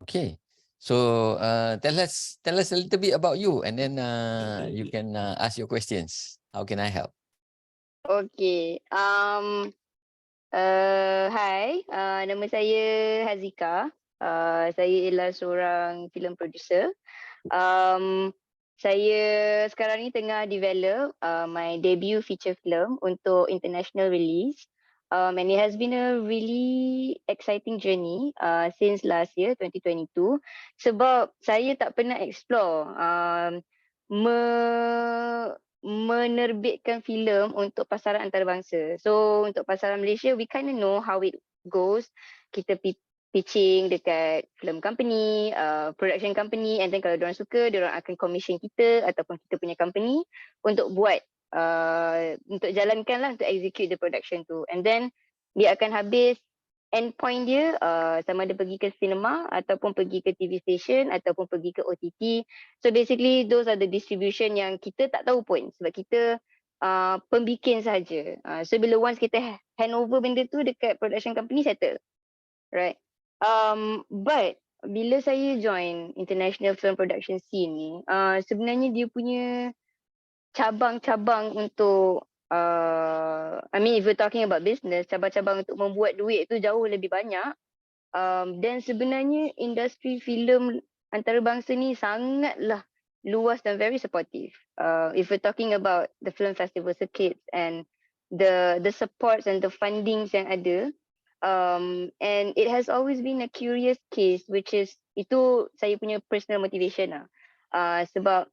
Okay. So tell us a little bit about you, and then you can ask your questions. How can I help? Okay. Hai. Nama saya Haziqah. Saya ialah seorang filem producer. Um, saya sekarang ni tengah develop my debut feature film untuk international release. And it has been a really exciting journey since last year 2022 sebab saya tak pernah explore menerbitkan filem untuk pasaran antarabangsa. So untuk pasaran Malaysia, we kind of know how it goes. Kita pitching dekat film company, production company, and then kalau diorang suka, diorang akan commission kita ataupun kita punya company untuk buat, untuk jalankan lah, untuk execute the production tu. And then dia akan habis, end point dia sama ada pergi ke cinema ataupun pergi ke TV station ataupun pergi ke OTT. So basically those are the distribution yang kita tak tahu pun sebab kita pembikin saja. So bila once kita hand over benda tu dekat production company, settle. Right. But bila saya join international film production scene ni, sebenarnya dia punya cabang-cabang untuk I mean if we're talking about business, cabang-cabang untuk membuat duit tu jauh lebih banyak. Dan sebenarnya industri filem antarabangsa ni sangatlah luas dan very supportive. If we're talking about the film festival circuits and the supports and the fundings yang ada, and it has always been a curious case, which is itu saya punya personal motivation lah. Sebab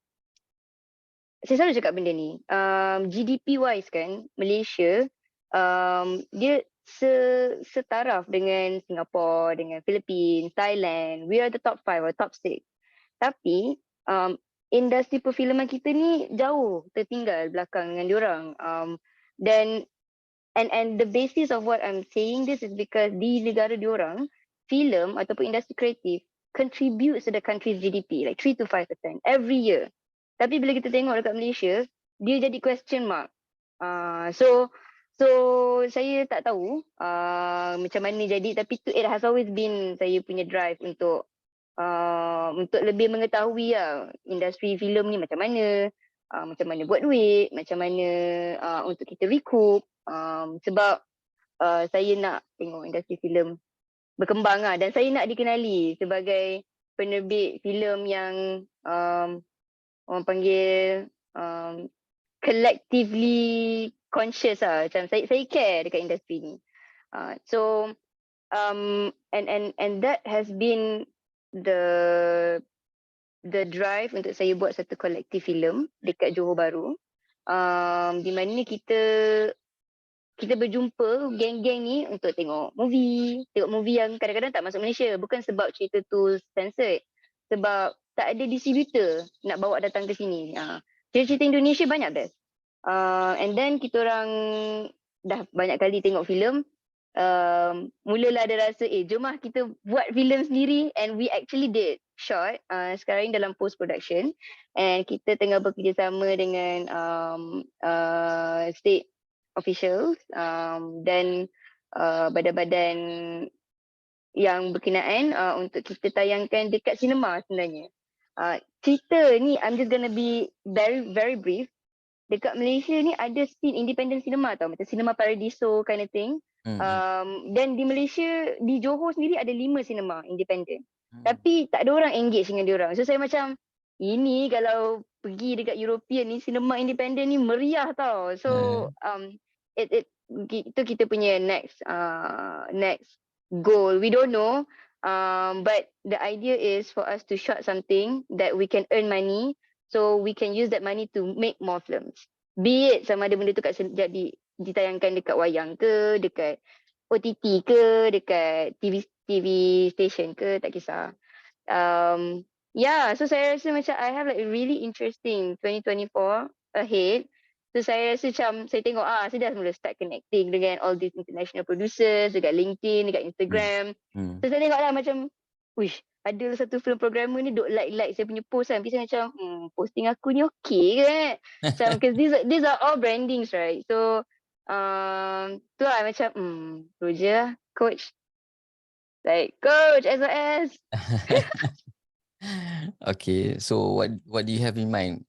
saya selalu cakap benda ni, GDP wise kan, Malaysia dia setaraf dengan Singapore, dengan Philippines, Thailand. We are the top 5 or top 6. Tapi industri perfilman kita ni jauh tertinggal belakang dengan diorang. Dan and the basis of what I'm saying this is because di negara diorang, filem ataupun industri kreatif contributes to the country's GDP like 3 to 5% every year. Tapi bila kita tengok dekat Malaysia, dia jadi question mark. So saya tak tahu macam mana jadi, tapi it has always been saya punya drive untuk lebih mengetahui lah industri filem ni macam mana buat duit, macam mana untuk kita recoup, sebab saya nak tengok industri filem berkembang lah, dan saya nak dikenali sebagai penerbit filem yang orang panggil collectively conscious lah. Macam saya care dekat industri ni. So and that has been the drive untuk saya buat satu kolektif filem dekat Johor Bahru. Di mana kita berjumpa geng-geng ni untuk tengok movie yang kadang-kadang tak masuk Malaysia, bukan sebab cerita tu censored, sebab tak ada distributor nak bawa datang ke sini. Cerita-cerita Indonesia banyak best. And then kita orang dah banyak kali tengok filem, mulalah ada rasa jom lah kita buat filem sendiri, and we actually did short. Sekarang dalam post production, and kita tengah bekerjasama dengan state officials dan badan-badan yang berkenaan untuk kita tayangkan dekat sinema sebenarnya. Cerita ni I'm just gonna be very very brief. Dekat Malaysia ni ada scene independent cinema tau, macam Cinema Paradiso kind of thing. Dan di Malaysia, di Johor sendiri ada 5 cinema independent. Tapi tak ada orang engage dengan diorang. So saya macam, ini kalau pergi dekat European ni, cinema independent ni meriah tau. So itu kita punya next goal. We don't know. But the idea is for us to shot something that we can earn money, so we can use that money to make more films. Be it sama ada benda tu jadi ditayangkan dekat wayang ke, dekat OTT ke, dekat TV station ke, tak kisah. So saya rasa macam I have like a really interesting 2024 ahead. So saya rasa macam saya tengok saya dah mula start connecting dengan all these international producers dekat LinkedIn, dekat Instagram. So saya tengok lah macam, wish, ada satu film programmer ni duk like saya punya post kan. Tapi saya macam, posting aku ni okay ke? Macam, because these are all brandings, right? So tu lah macam, Roger, coach. Like, coach, SOS. Okay, so what do you have in mind?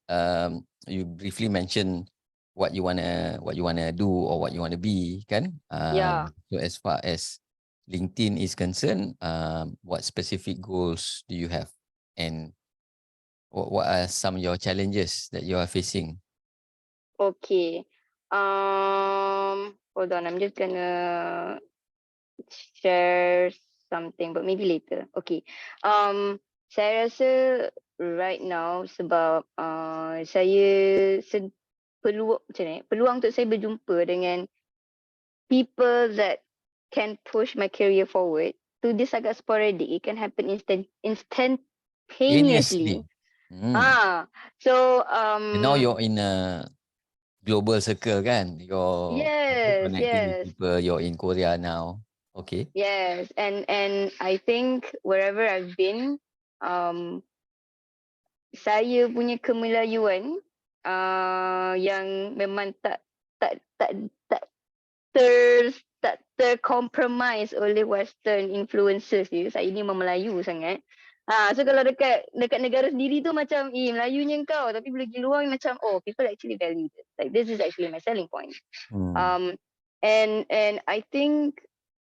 You briefly mentioned what you wanna do or what you wanna be, kan? Yeah. So as far as LinkedIn is concerned, what specific goals do you have, and what are some of your challenges that you are facing? Okay. Hold on. I'm just gonna share something, but maybe later. Okay. Saya rasa right now sebab saya peluang macam ni, peluang untuk saya berjumpa dengan people that can push my career forward tu dia sangat sporadic. It can happen instantaneously. Seriously. Hmm. So And now you're in a global circle, kan? You're yes, connecting with yes. people. You're in Korea now. Okay. Yes, and I think wherever I've been, um, saya punya kemelayuan yang memang tak tak tak tak tercompromise oleh Western influences dia. Saya ni memang Melayu sangat. So kalau dekat negara sendiri tu macam, Melayunya kau, tapi bila pergi luar macam, oh, people actually value this. Like this is actually my selling point. Hmm. And I think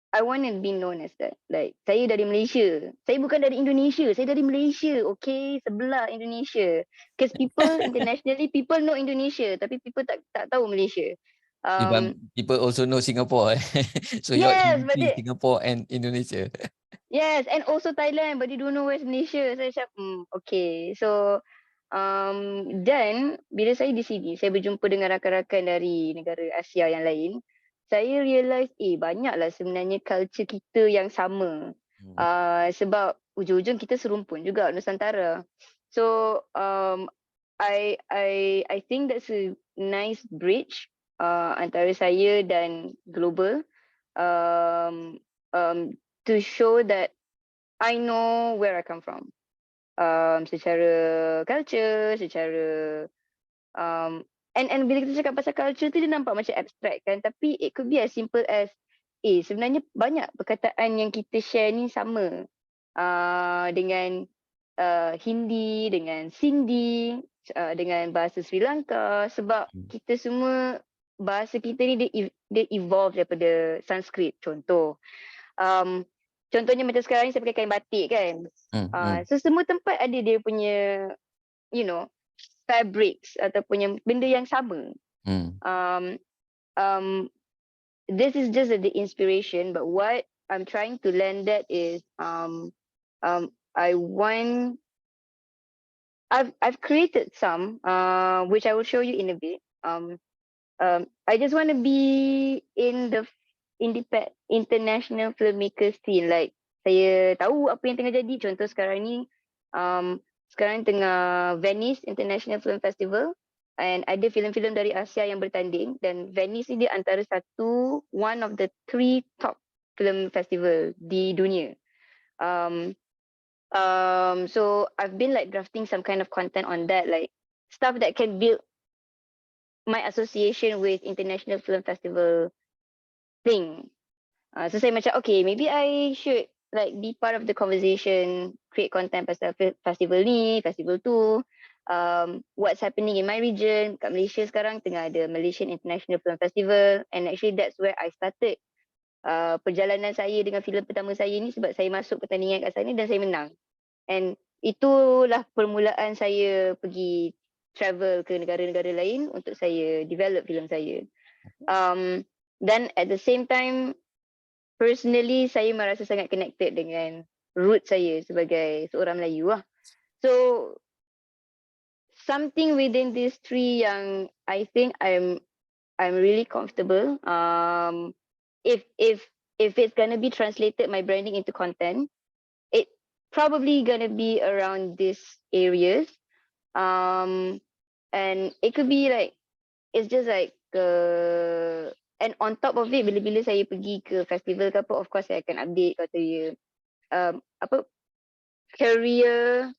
I want to be known as that. Like, saya dari Malaysia. Saya bukan dari Indonesia. Saya dari Malaysia. Okay, sebelah Indonesia. Because people internationally, people know Indonesia, tapi people tak tahu Malaysia. But people also know Singapore. So you're Yes, in but between Singapore and Indonesia. yes, and also Thailand, but they don't know where's Malaysia. Saya macam, okay. So, dan bila saya di sini, saya berjumpa dengan rakan-rakan dari negara Asia yang lain, saya realise, banyaklah sebenarnya culture kita yang sama. Hmm. Sebab ujung-ujung kita serumpun juga Nusantara. So, I think that's a nice bridge antara saya dan global. To show that I know where I come from. Secara culture, secara and bila kita cakap pasal culture tu dia nampak macam abstract kan, tapi it could be as simple as sebenarnya banyak perkataan yang kita share ni sama dengan Hindi, dengan Sindhi, dengan bahasa Sri Lanka, sebab kita semua bahasa kita ni dia evolve daripada Sanskrit contoh. Contohnya macam sekarang ni saya pakai kain batik kan. So semua tempat ada dia punya, you know, fabrics ataupun yang benda yang sama. This is just the inspiration, but what I'm trying to learn that is I've created some which I will show you in a bit. I just want to be in the international filmmaker scene. Like, saya tahu apa yang tengah jadi. Contoh sekarang ni, sekarang tengah Venice International Film Festival, and ada filem-filem dari Asia yang bertanding, dan Venice ni dia antara one of the 3 top film festival di dunia. So I've been like drafting some kind of content on that, like stuff that can build my association with International Film Festival thing. So saya macam, okay, maybe I should like be part of the conversation, create content pasal festival ni, festival tu, what's happening in my region. Kat Malaysia sekarang tengah ada Malaysian International Film Festival, and actually that's where I started perjalanan saya dengan filem pertama saya ni, sebab saya masuk pertandingan kat sana dan saya menang. And itulah permulaan saya pergi travel ke negara-negara lain untuk saya develop filem saya. Dan at the same time, personally saya merasa sangat connected dengan root saya sebagai seorang Melayu lah. So something within these 3 yang I think I'm really comfortable. If it's gonna be translated my branding into content, it probably gonna be around these areas. And it could be like, it's just like and on top of it, bila-bila saya pergi ke festival ke apa, of course saya akan update kata dia career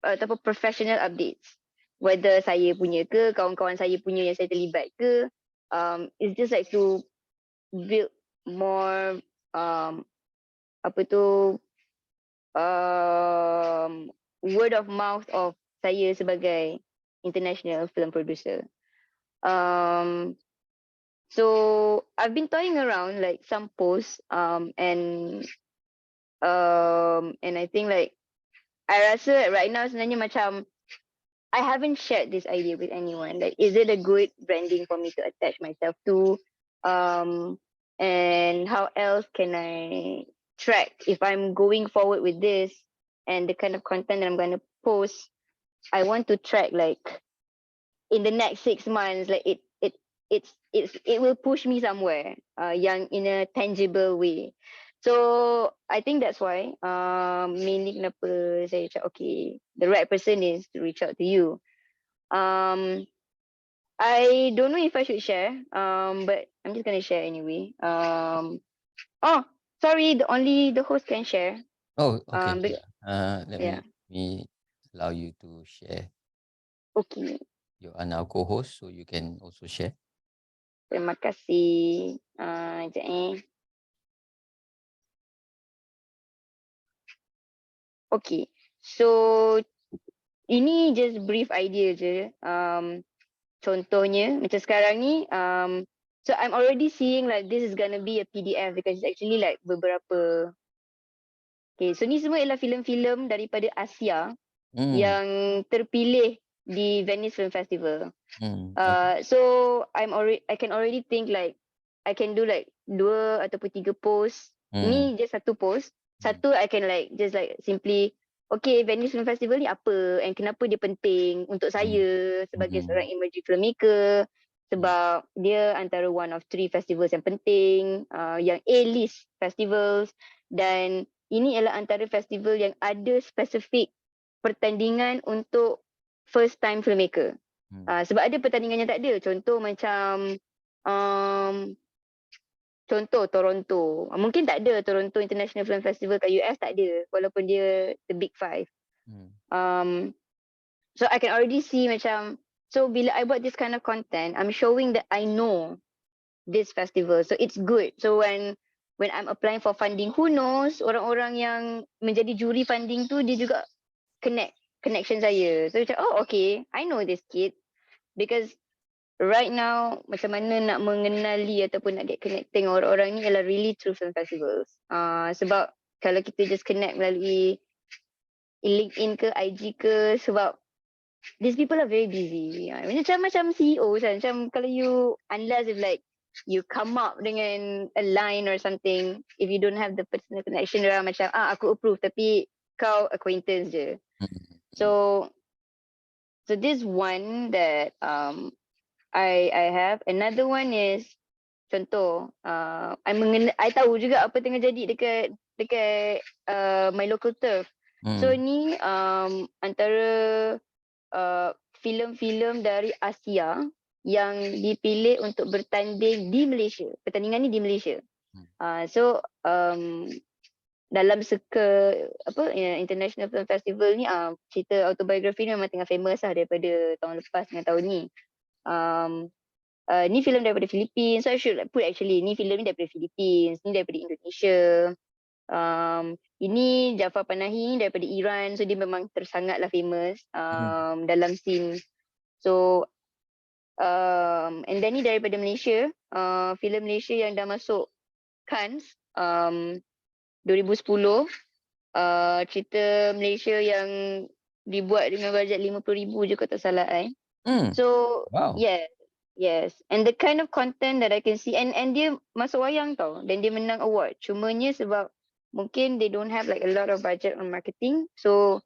ataupun professional updates, whether saya punya ke kawan-kawan saya punya yang saya terlibat ke. It's just like to build more word of mouth of saya sebagai international film producer. So I've been toying around like some posts and I think like I rasa right now sebenarnya macam I haven't shared this idea with anyone. Like, is it a good branding for me to attach myself to? And how else can I track if I'm going forward with this and the kind of content that I'm going to post? I want to track like in the next 6 months, like it will push me somewhere, yang in a tangible way. So I think that's why mainly kenapa saya cakap okay, the right person is to reach out to you. I don't know if I should share, but I'm just gonna share anyway. Oh, sorry, only the host can share. Oh, okay. But, Let yeah, me allow you to share. okay. You are now co-host, so you can also share. Terima kasih. Sekejap Okay, so ini just brief idea je. Contohnya macam sekarang ni, so I'm already seeing like this is gonna be a PDF because it's actually like beberapa. Okay, so ni semua ialah filem-filem daripada Asia yang terpilih di Venice Film Festival. So I can already think like I can do like 2 ataupun 3 post. Ni just satu post. Satu I can like just like simply okay, Venice Film Festival ni apa and kenapa dia penting untuk saya sebagai seorang emerging filmmaker, sebab dia antara one of 3 festivals yang penting, yang A-list festivals, dan ini ialah antara festival yang ada spesifik pertandingan untuk first time filmmaker. Sebab ada pertandingan yang tak ada. Contoh macam contoh Toronto. Mungkin tak ada Toronto International Film Festival kat US, tak ada. Walaupun dia the big 5. So I can already see macam, so bila I buat this kind of content, I'm showing that I know this festival. So it's good. So when I'm applying for funding, who knows, orang-orang yang menjadi juri funding tu dia juga connection saya. So macam, oh okay, I know this kid. Because right now, macam mana nak mengenali ataupun nak get connecting orang-orang ni adalah really through film festivals. Sebab kalau kita just connect melalui LinkedIn ke IG ke, sebab these people are very busy. Macam CEO kan, macam kalau you, unless if like you come up dengan a line or something, if you don't have the personal connection, orang macam aku approve tapi kau acquaintance je. So this one that I have. Another one is contoh I tahu juga apa tengah jadi dekat my local turf. So ni antara filem-filem dari Asia yang dipilih untuk bertanding di Malaysia. Pertandingan ni di Malaysia. So dalam International Film Festival ni, cerita autobiografi ni memang tengah famous lah daripada tahun lepas dengan tahun ni. Ni filem daripada Philippines. So I should put actually ni filem ni daripada Philippines, ni daripada Indonesia. Ini Jafar Panahi daripada Iran. So dia memang tersangatlah famous dalam scene. So and then ni daripada Malaysia, filem Malaysia yang dah masuk Cannes 2010, cerita Malaysia yang dibuat dengan bajet 50,000 je kalau tak salah So wow. Yes. And the kind of content that I can see, and dia masuk wayang tau, dan dia menang award. Cumanya sebab mungkin they don't have like a lot of budget on marketing, so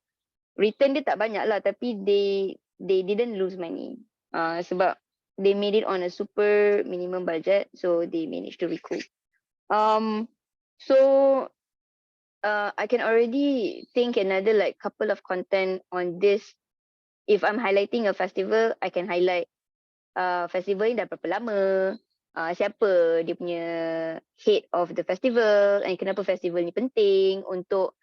return dia tak banyak lah, tapi they didn't lose money. Sebab they made it on a super minimum budget, so they managed to recoup. So I can already think another like couple of content on this. If I'm highlighting a festival, I can highlight festival ni dah berapa lama, siapa dia punya head of the festival, and kenapa festival ni penting untuk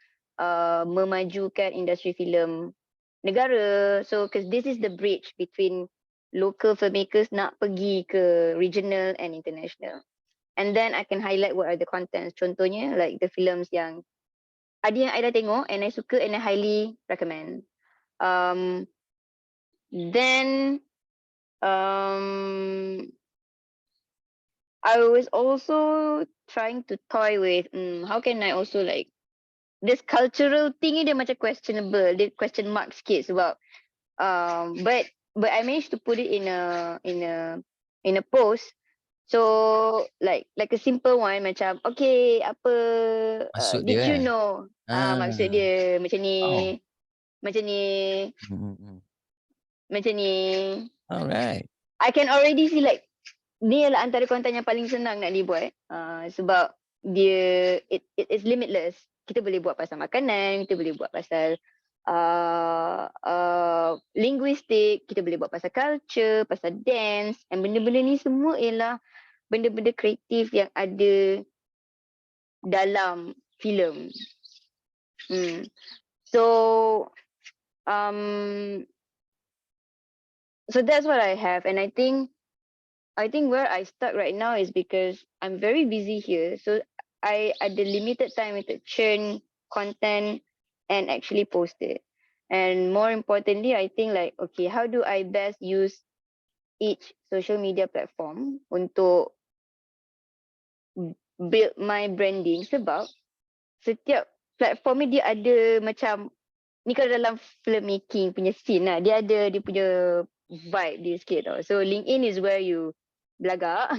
memajukan industri filem negara. So because this is the bridge between local filmmakers nak pergi ke regional and international. and then I can highlight what are the contents. Contohnya like the films yang ada yang I dah tengok and I suka and I highly recommend. Then I was also trying to toy with how can I also like this cultural thing ni dia macam questionable, dia question mark sikit sebab but I managed to put it in a post. So like a simple one macam okay apa Maksud did you dia know maksud Ah, dia macam ni wow. macam ni macam ni. Alright. I can already see like ni adalah antara konten yang paling senang nak dibuat sebab dia it is limitless. Kita boleh buat pasal makanan, kita boleh buat pasal linguistik, kita boleh buat pasal culture, pasal dance, and benda-benda ni semua ialah benda-benda kreatif yang ada dalam filem. So so that's what I have, and I think where I stuck right now is because I'm very busy here. So I ada limited time to churn content and actually post it. And more importantly, I think like, okay, how do I best use each social media platform untuk build my branding, sebab setiap platform ni dia ada macam, ni kalau dalam filmmaking punya scene lah, dia ada dia punya vibe dia sikit tau. So LinkedIn is where you belagak.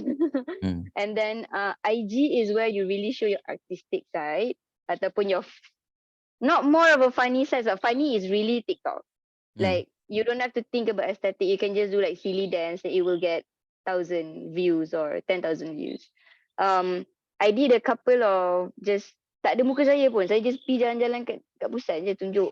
And then IG is where you really show your artistic side ataupun your not more of a funny side. So funny is really TikTok. Like you don't have to think about aesthetic. You can just do like silly dance and it will get 1,000 views or 10,000 views. I did a couple of just tak ada muka saya pun. Saya just pergi jalan-jalan kat Busan je tunjuk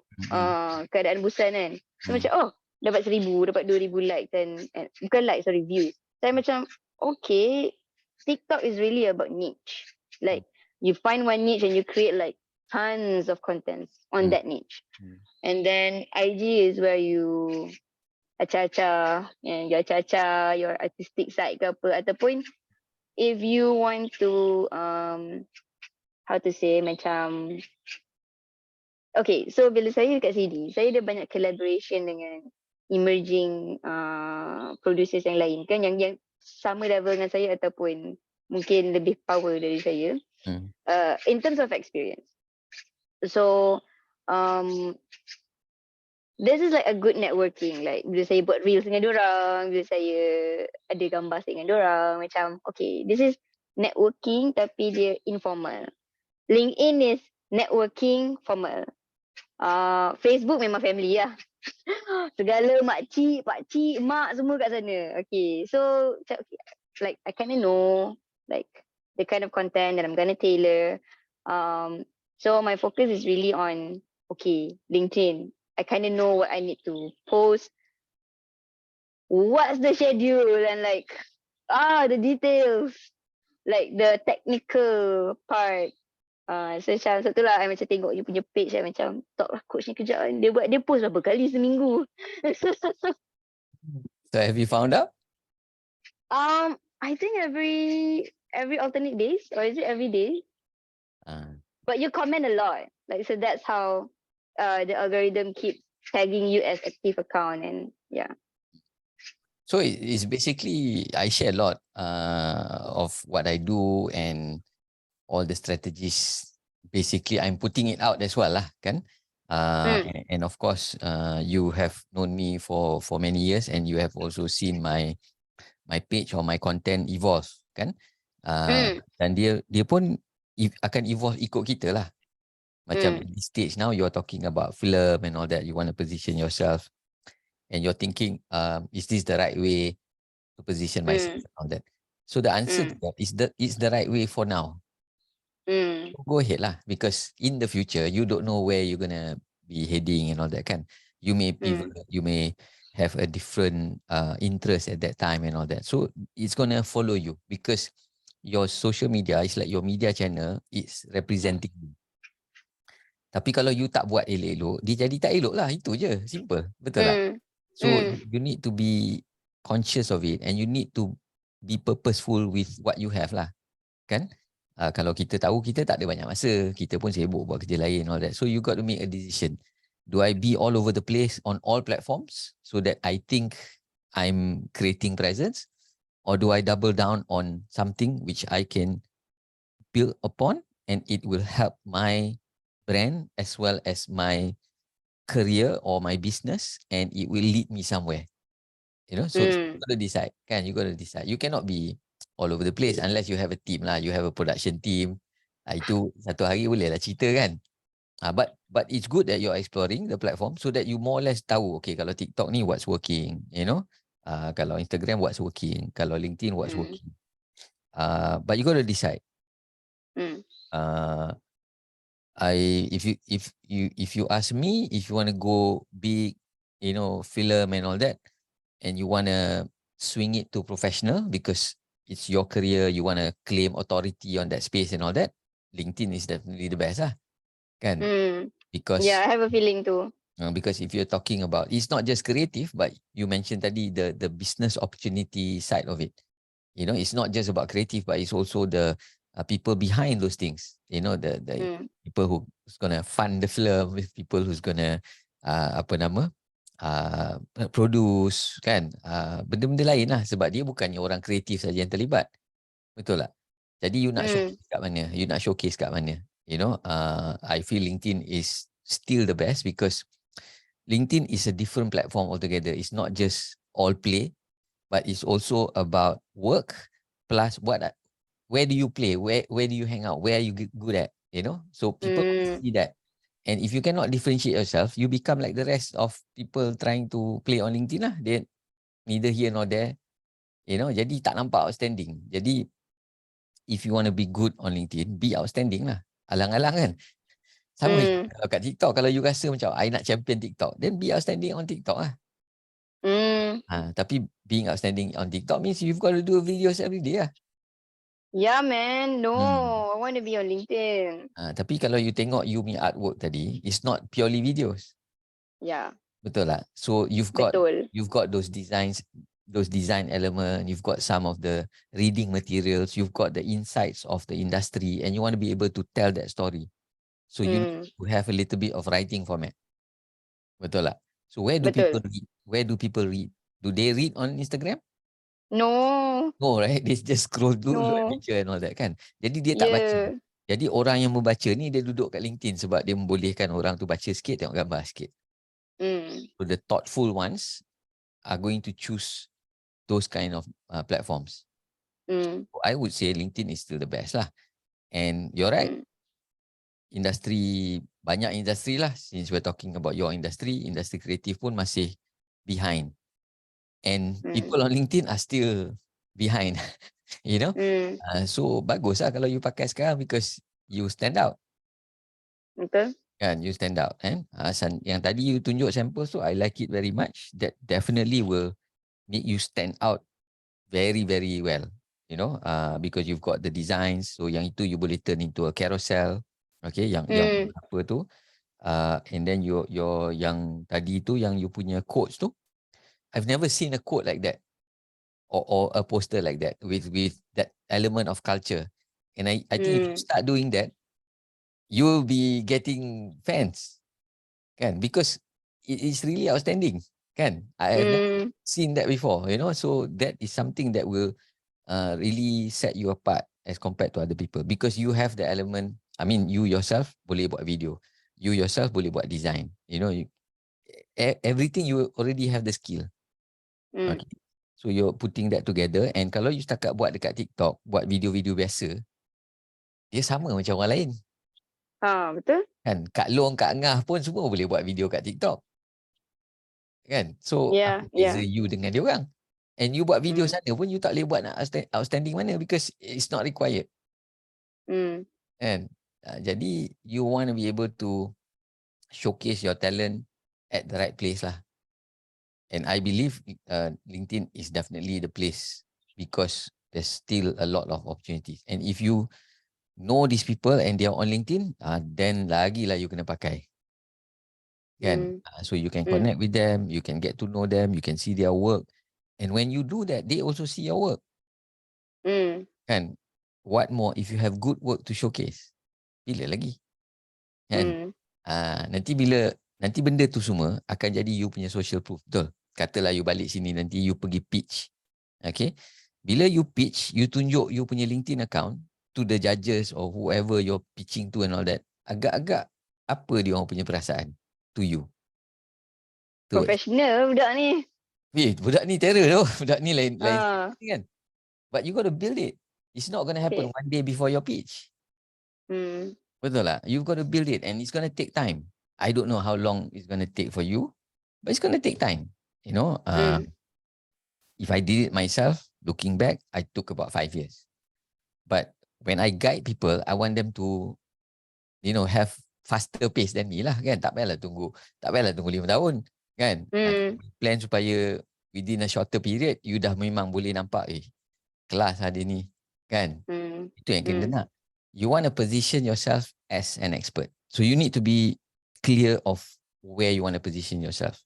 keadaan Busan kan. So macam dapat 1,000, dapat 2,000 likes and bukan like, sorry, views. Saya macam okay, TikTok is really about niche. Like you find one niche and you create like tons of contents on that niche. And then IG is where you acah-acah and your acah-acah, your artistic side ke apa, ataupun if you want to how to say macam okay, so bila saya dekat sini, saya ada banyak collaboration dengan emerging producers yang lain kan, yang sama level dengan saya ataupun mungkin lebih power dari saya in terms of experience. So this is like a good networking. Like bila saya buat reels dengan diorang, bila saya ada gambar dengan diorang, macam okay, this is networking tapi dia informal. LinkedIn is networking formal. Facebook memang family lah. Segala makcik, pakcik, mak semua kat sana. Okay, so okay, like I kind of know like the kind of content that I'm gonna tailor. So my focus is really on okay, LinkedIn. I kind of know what I need to post. What's the schedule and like the details, like the technical part. So macam satu lah, I macam tengok dia punya page, I macam talk lah coach ni kejap. Dia post berapa kali seminggu. So have you found out? I think every alternate days, or is it every day? But you comment a lot, like so that's how the algorithm keeps tagging you as active account, and yeah. So it's basically I share a lot of what I do and all the strategies. Basically, I'm putting it out as well lah, kan? And of course, you have known me for many years, and you have also seen my page or my content evolve, kan? Dan dia pun akan evolve ikut kita lah. Macam at this stage now, you're talking about film and all that. You want to position yourself, and you're thinking, is this the right way to position myself and all that? So the answer to that is the right way for now. So go ahead lah, because in the future you don't know where you're gonna be heading and all that kan. You may pivot, you may have a different interest at that time and all that. So it's gonna follow you because your social media is like your media channel. It's representing you. Tapi kalau you tak buat elok-elok, dia jadi tak elok lah. Itu je, simple, betul tak? So you need to be conscious of it, and you need to be purposeful with what you have lah. kan? Kalau kita tahu kita tak ada banyak masa, kita pun sibuk buat kerja lain, all that. So you got to make a decision. Do I be all over the place on all platforms so that I think I'm creating presence, or do I double down on something which I can build upon and it will help my brand as well as my career or my business, and it will lead me somewhere. So you got to decide, kan? You got to decide. You cannot be all over the place unless you have a team lah. You have a production team. Itu satu hari boleh lah cerita, kan? But it's good that you're exploring the platform so that you more or less tahu, okay, kalau TikTok ni what's working, kalau Instagram what's working, kalau LinkedIn what's working. But you got to decide. Uh, if you ask me, if you want to go big, film and all that, and you want to swing it to professional because it's your career, you want to claim authority on that space and all that, LinkedIn is definitely the best lah, kan? Because I have a feeling too. Because if you're talking about, it's not just creative, but you mentioned tadi the business opportunity side of it. It's not just about creative, but it's also the people behind those things. The people who's gonna fund the film, with people who's gonna produce, kan, benda-benda lain lah, sebab dia bukannya orang kreatif saja yang terlibat, betul tak? Jadi you nak showcase kat mana? I feel LinkedIn is still the best because LinkedIn is a different platform altogether. It's not just all play, but it's also about work plus where do you play, where do you hang out, where are you good at, so people see that. And if you cannot differentiate yourself, you become like the rest of people trying to play on LinkedIn lah. They neither here nor there, jadi tak nampak outstanding. Jadi if you want to be good on LinkedIn, be outstanding lah. Alang-alang kan. Sama kalau kat TikTok, kalau you rasa macam I nak champion TikTok, then be outstanding on TikTok lah. Tapi being outstanding on TikTok means you've got to do videos every day lah. Yeah, man. No, I want to be on LinkedIn. Tapi kalau you tengok you punya artwork tadi, it's not purely videos. Yeah. Betul lah. So you've got those design element, you've got some of the reading materials, you've got the insights of the industry, and you want to be able to tell that story. So you need to have a little bit of writing format. Betul tak? So where do people read? Where do people read? Do they read on Instagram? No. No, right? They just scroll through, look at picture and all that, kan? Jadi dia tak baca. Jadi orang yang membaca ni, dia duduk kat LinkedIn sebab dia membolehkan orang tu baca sikit, tengok gambar sikit. So the thoughtful ones are going to choose those kind of platforms. So I would say LinkedIn is still the best lah. And you're right. Banyak industri lah. Since we're talking about your industry kreatif pun masih behind. And people on LinkedIn are still behind. So bagus lah kalau you pakai sekarang because you stand out. Betul. Kan, you stand out. Yang tadi you tunjuk samples tu, I like it very much. That definitely will make you stand out very, very well. Because you've got the designs. So yang itu you boleh turn into a carousel. Okay, yang apa tu. And then your yang tadi tu, yang you punya quotes tu, I've never seen a quote like that. Or a poster like that with that element of culture. And I think if you start doing that, you'll be getting fans, kan? Because it is really outstanding, kan? I have never seen that before, so that is something that will really set you apart as compared to other people, because you have the element. I mean, you yourself boleh buat video, you yourself boleh buat design, everything, you already have the skill. Okay. So you're putting that together, and kalau you setakat buat dekat TikTok, buat video-video biasa, dia sama macam orang lain. Betul. Kan, Kak Long, Kak Ngah pun semua boleh buat video kat TikTok. Kan? So apa beza you dengan dia orang? And you buat video sana pun you tak boleh buat nak outstanding mana, because it's not required. Kan? Jadi you want to be able to showcase your talent at the right place lah. And I believe LinkedIn is definitely the place, because there's still a lot of opportunities. And if you know these people and they are on LinkedIn, then lagi lah you kena pakai. Kan? So you can connect with them, you can get to know them, you can see their work. And when you do that, they also see your work. Kan? what more if you have good work to showcase? Bila lagi? Kan? Nanti benda tu semua akan jadi you punya social proof. Betul? Katalah you balik sini, nanti you pergi pitch. Okay? Bila you pitch, you tunjuk you punya LinkedIn account to the judges or whoever you're pitching to and all that. Agak-agak apa dia orang punya perasaan to you? Professional budak ni. Budak ni terror tu. Budak ni lain Ah, kan. But you got to build it. It's not going to happen okay. one day before your pitch. Betul lah. You've got to build it and it's going to take time. I don't know how long it's going to take for you, but it's going to take time. You know, if I did it myself, looking back, I took about 5 years. But when I guide people, I want them to, you know, have faster pace than me lah kan. Tak payahlah tunggu 5 tahun kan. Plan supaya within a shorter period, you dah memang boleh nampak kelas ada ni kan. Itu yang kita nak. You want to position yourself as an expert. So you need to be clear of where you want to position yourself.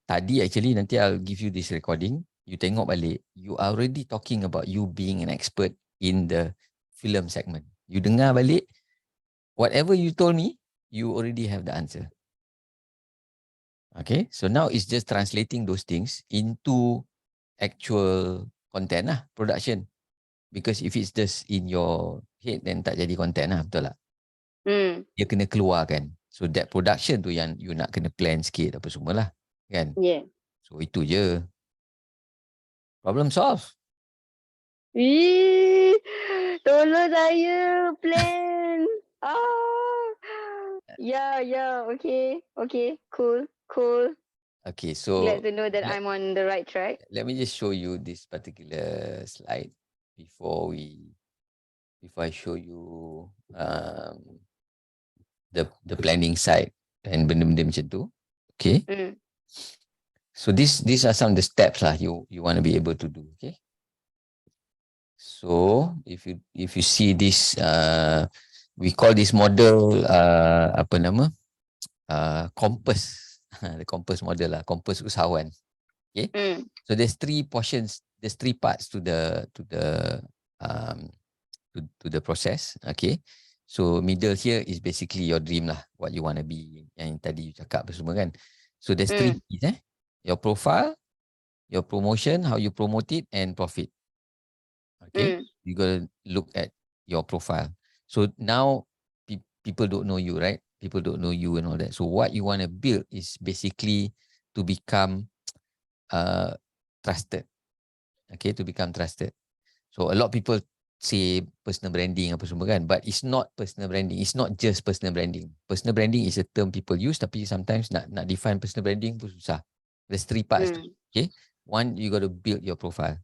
Tadi actually nanti I'll give you this recording. You tengok balik. You are already talking about you being an expert in the film segment. You dengar balik. Whatever you told me, you already have the answer. Okay. So now it's just translating those things into actual content lah. Production. Because if it's just in your head, then tak jadi content lah. Betul tak? Dia kena keluarkan. So that production tu yang you nak kena plan sikit apa semua lah. Kan? Yeah. So itu je. Problem solve. Tolong saya plan. Yeah, okay, cool. Okay, so Glad to know that I'm on the right track. let me just show you this particular slide before I show you the planning side and benda-benda macam tu. Okay. So these are some of the steps lah you want to be able to do. Okay. So if you see this, we call this model apa nama? Compass. The compass model lah, compass usahawan. Okay. So there's 3 portions, there's 3 parts to the process. Okay. So middle here is basically your dream lah, what you want to be, yang tadi you cakap semua kan. So there's 3 keys your profile, your promotion, how you promote it, and profit. Okay. You got to look at your profile. So now people don't know you, right? People don't know you and all that. So what you want to build is basically to become trusted. Okay, to become trusted. So a lot of people say personal branding apa semua kan, but it's not personal branding. It's not just personal branding. Personal branding is a term people use, tapi sometimes nak define personal branding pun susah. There's 3 parts. Okay, one, you got to build your profile.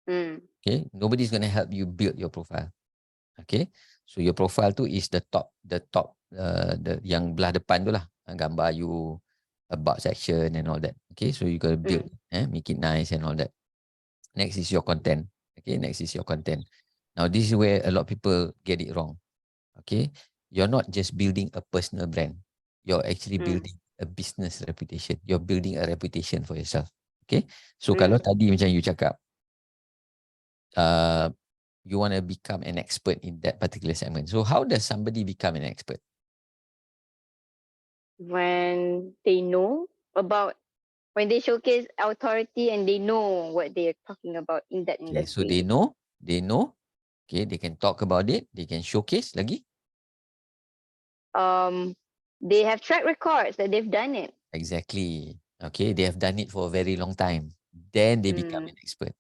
Okay, nobody's going to help you build your profile. Okay, so your profile tu is the top the yang belah depan tu lah, gambar you, about section and all that. Okay, so you got to build, make it nice and all that. Next is your content. Okay, next is your content. Now this is where a lot of people get it wrong. Okay, you're not just building a personal brand, you're actually building a business reputation. You're building a reputation for yourself. Okay, so kalau tadi macam you cakap, you want to become an expert in that particular segment. So how does somebody become an expert? When they know about, when they showcase authority and they know what they're talking about in that Okay, so industry. they know. Okay, they can talk about it. They can showcase lagi. They have track records that they've done it. Exactly. Okay, they have done it for a very long time. Then they become an expert.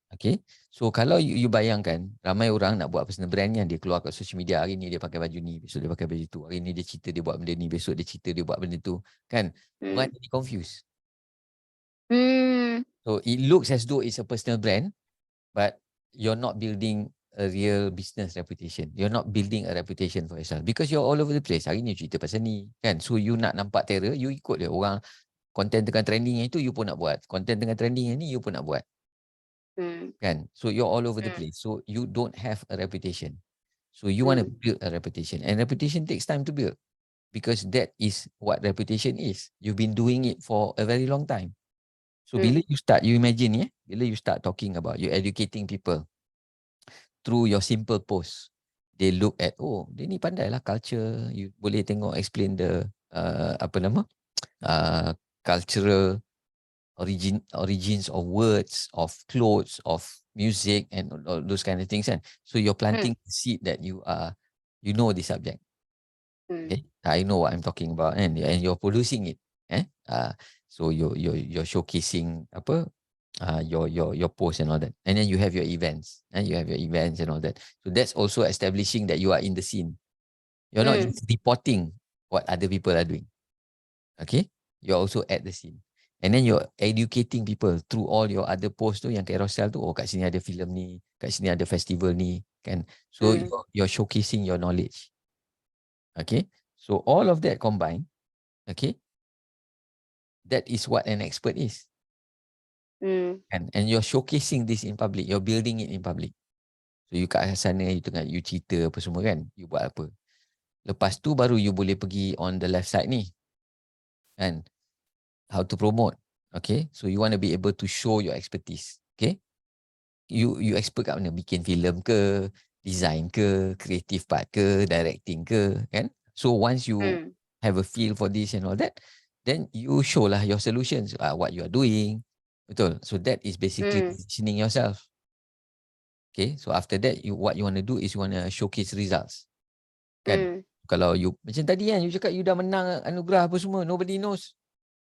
Okay, so kalau you bayangkan ramai orang nak buat personal brand yang dia keluar kat social media, hari ni dia pakai baju ni, besok dia pakai baju tu, hari ni dia cerita dia buat benda ni, besok dia cerita dia buat benda tu, kan? Orang jadi confused. So it looks as though it's a personal brand, but you're not building a real business reputation. You're not building a reputation for yourself because you're all over the place. Hari ni cerita pasal ni, kan? So you nak nampak terror, you ikut dia. Orang konten tengah trending yang itu, you pun nak buat. Konten tengah trending yang ni, you pun nak buat. Kan? So you're all over the place. So you don't have a reputation. So you want to build a reputation, and reputation takes time to build because that is what reputation is. You've been doing it for a very long time. So bila you start, you imagine bila you start talking about, you educating people, through your simple post, they look at, oh, dia ni pandai lah culture. You boleh tengok explain the cultural origins of words, of clothes, of music, and all those kind of things. And so you're planting the seed that you know the subject. Okay, I know what I'm talking about, and you're producing it. So you're showcasing your post and all that, and then you have your events, and all that. So that's also establishing that you are in the scene. You're not just reporting what other people are doing. Okay, you're also at the scene, and then you're educating people through all your other posts tu, yang carousel tu. Oh, kat sini ada filem ni, kat sini ada festival ni, kan? So you're showcasing your knowledge. Okay, so all of that combined, okay, that is what an expert is. And you're showcasing this in public, you're building it in public. So you kat sana, you cerita apa semua kan, you buat apa. Lepas tu baru you boleh pergi on the left side ni, kan, how to promote. Okay, so you want to be able to show your expertise. Okay, you expert kat mana, bikin filem ke, design ke, creative part ke, directing ke, kan. So once you have a feel for this and all that, then you show lah your solutions, what you are doing. Betul. So that is basically positioning yourself. Okay, so after that, what you want to do is you want to showcase results. Kan? Kalau you, macam tadi kan, you cakap you dah menang anugerah apa semua, nobody knows.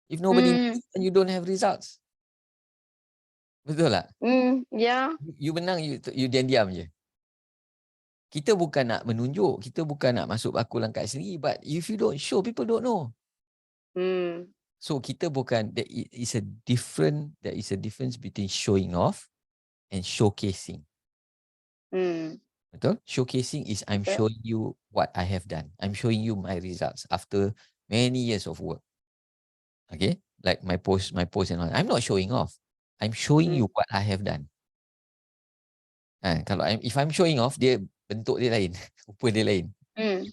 If nobody knows, then you don't have results. Betul tak? Yeah. You menang, you diam-diam je. Kita bukan nak menunjuk, kita bukan nak masuk bakul angkat sendiri, but if you don't show, people don't know. So kita bukan, there is a difference between showing off and showcasing. Betul? Showcasing is I'm showing you what I have done. I'm showing you my results after many years of work. Okay? Like my post and all. I'm not showing off. I'm showing you what I have done. Kalau if I'm showing off, dia bentuk dia lain, rupa dia lain.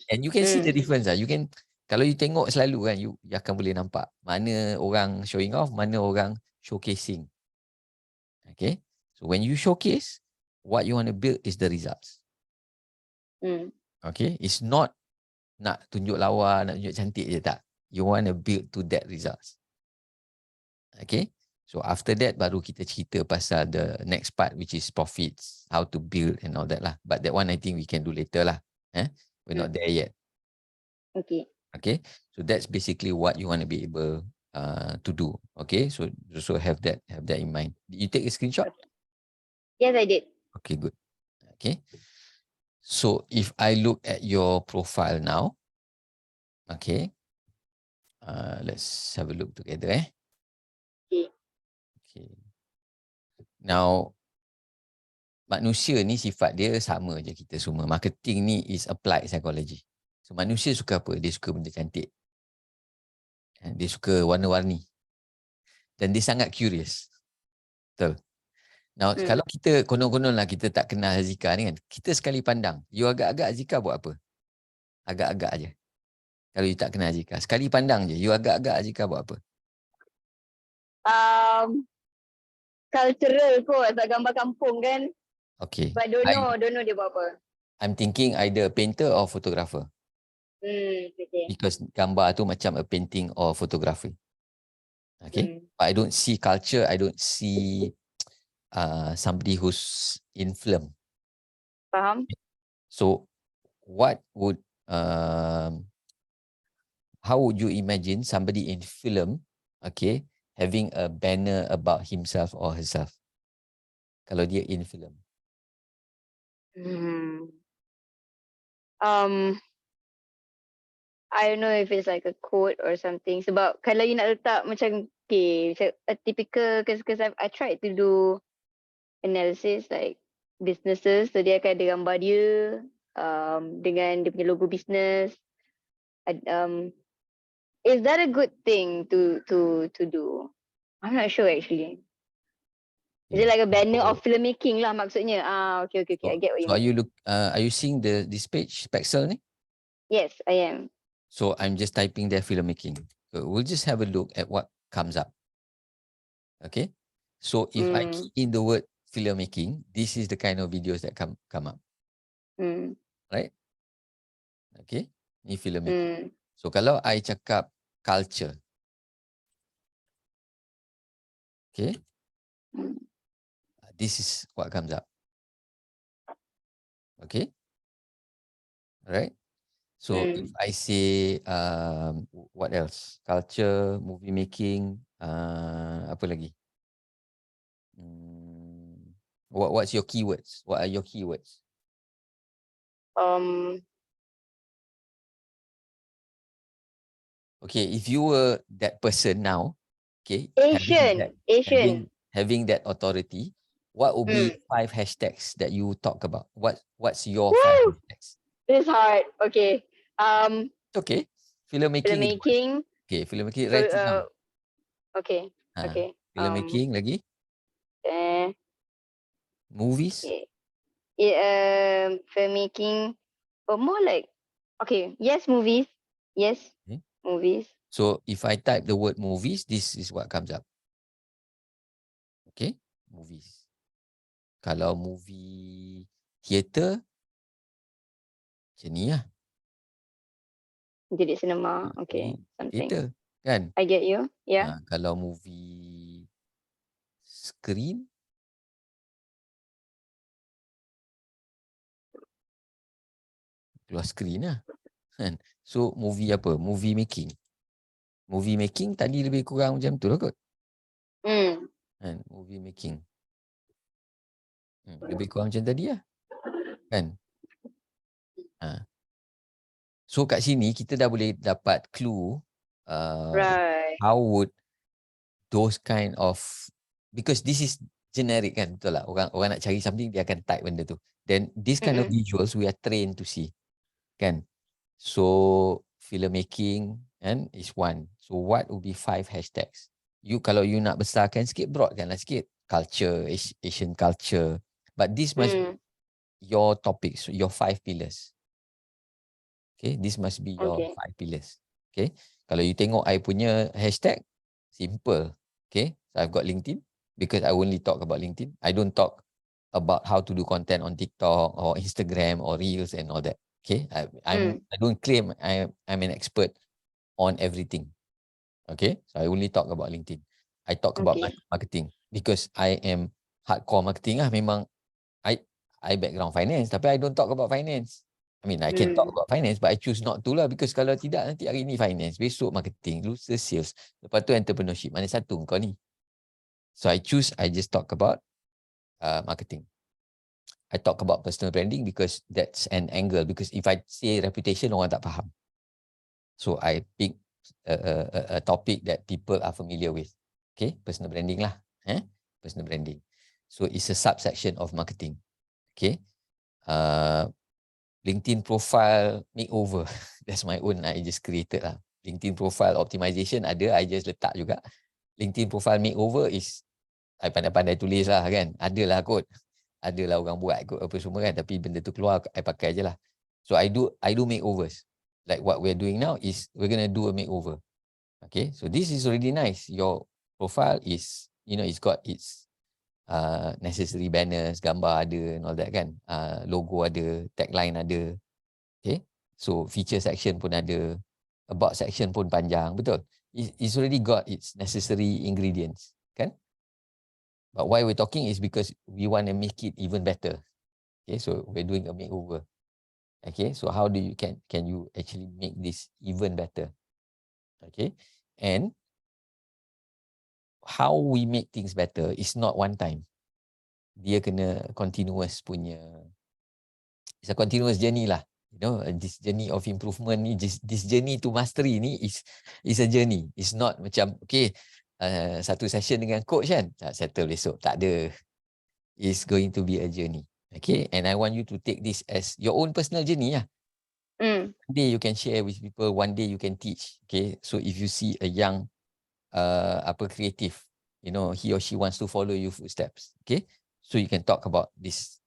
And you can see the difference lah. You can, kalau you tengok selalu kan, you akan boleh nampak mana orang showing off, mana orang showcasing. Okay? So when you showcase, what you want to build is the results. Okay? It's not nak tunjuk lawa, nak tunjuk cantik je, tak. You want to build to that results. Okay? So after that, baru kita cerita pasal the next part, which is profits, how to build and all that lah. But that one I think we can do later lah. We're not there yet. Okay. Okay, so that's basically what you want to be able to do. Okay, so have that in mind. Did you take a screenshot? Yes, I did. Okay, good. Okay, so if I look at your profile now, okay, let's have a look together. Okay. Now, manusia ni sifat dia sama je kita semua. Marketing ni is applied psychology. So manusia suka apa? Dia suka benda cantik. Dia suka warna-warni. Dan dia sangat curious. Betul. Now, kalau kita konon-konon lah kita tak kenal Haziqah ni kan, kita sekali pandang, you agak-agak Haziqah buat apa? Agak-agak aje. Kalau you tak kenal Haziqah, sekali pandang je, you agak-agak Haziqah buat apa? Cultural kot, tak gambar kampung kan. Okay. But don't know dia buat apa. I'm thinking either painter or photographer. Okay. Because gambar tu macam a painting or photography. Okay. But I don't see culture, I don't see somebody who's in film. Faham? So what would how would you imagine somebody in film, okay, having a banner about himself or herself? Kalau dia in film. I don't know if it's like a quote or something. Sebab kalau you nak letak macam, okay, macam a typical, because I tried to do analysis like businesses. So dia akan ada gambar dia dengan dia punya logo business. Is that a good thing to do? I'm not sure actually. Is it like a banner of filmmaking lah maksudnya? Okay. I get what you mean. Are you seeing this page, Pexel ni? Yes, I am. So I'm just typing there filmmaking. So we'll just have a look at what comes up. Okay. So if I key in the word filmmaking, this is the kind of videos that come up, right? Okay, ni filmmaking. So kalau I cakap culture, okay, this is what comes up. Okay, alright. So if I say what else? Culture, movie making, apa lagi? What's your keywords? What are your keywords? Okay, if you were that person now, okay, Asian. having that authority, what would be 5 hashtags that you talk about? What's your 5 Woo! hashtags? This is hard. Okay. It's okay. Filmmaking is one. Filmmaking. Okay, filmmaking, write it down. Okay. Okay. Filmmaking lagi? Eh, Movies? filmmaking. But more like, okay. Yes, movies. Yes, Okay. movies. So if I type the word movies, this is what comes up. Okay, movies. Kalau movie theater, macam ni lah. Jadi cinema. Ni Okay. Something. theater, kan? I get you. Yeah. Kalau movie screen, keluar screen lah. Kan? So movie apa? Movie making. Movie making tadi lebih kurang macam tu lah kot. Kan? Movie making. Lebih kurang macam tadi lah. Kan? So kat sini kita dah boleh dapat clue Right. how would those kind of, because this is generic kan, betul lah. Orang nak cari something, dia akan type benda tu. Then this kind of visuals we are trained to see. Kan? So filmmaking kan is one. So what would be 5 hashtags? Kalau you nak besarkan sikit, broadkan lah sikit. Culture, Asian culture. But this must be your topics, your 5 pillars. Okay, this must be your 5 pillars. Okay, kalau you tengok I punya hashtag, simple. Okay, so I've got LinkedIn because I only talk about LinkedIn. I don't talk about how to do content on TikTok or Instagram or Reels and all that. Okay, I don't claim I'm an expert on everything. Okay, so I only talk about LinkedIn. I talk about marketing because I am hardcore marketing lah. Memang I background finance, tapi I don't talk about finance. I mean, I can talk about finance, but I choose not to lah, because kalau tidak, nanti hari ni finance, besok marketing, lusa sales, lepas tu entrepreneurship. Mana satu kau ni? So I just talk about marketing. I talk about personal branding because that's an angle, because if I say reputation, orang tak faham. So I pick a topic that people are familiar with. Okay, personal branding lah. Personal branding. So it's a subsection of marketing. Okay. LinkedIn profile makeover. That's my own, I just created lah. LinkedIn profile optimization ada, I just letak juga. LinkedIn profile makeover is, I pandai-pandai tulis lah kan. Adalah kot. Adalah orang buat kot apa semua kan. Tapi benda tu keluar, I pakai je lah. So I do makeovers. Like what we're doing now is, we're going to do a makeover. Okay, so this is already nice. Your profile is, it's got its necessary banners, gambar ada and all that kan, logo ada, tagline ada. Okay, so feature section pun ada, about section pun panjang, betul. It's already got its necessary ingredients kan. But why we're talking is because we want to make it even better. Okay, so we're doing a makeover. Okay, so how do you can you actually make this even better? Okay, and how we make things better is not one time. Dia kena continuous punya, it's a continuous journey lah. This journey of improvement ni, this journey to mastery ni is a journey. It's not macam, okay, satu session dengan coach kan, settle besok. Tak ada. It's going to be a journey. Okay, and I want you to take this as your own personal journey lah. One day you can share with people, one day you can teach. Okay, so if you see a young creative, he or she wants to follow your footsteps. Okay, so you can talk about this,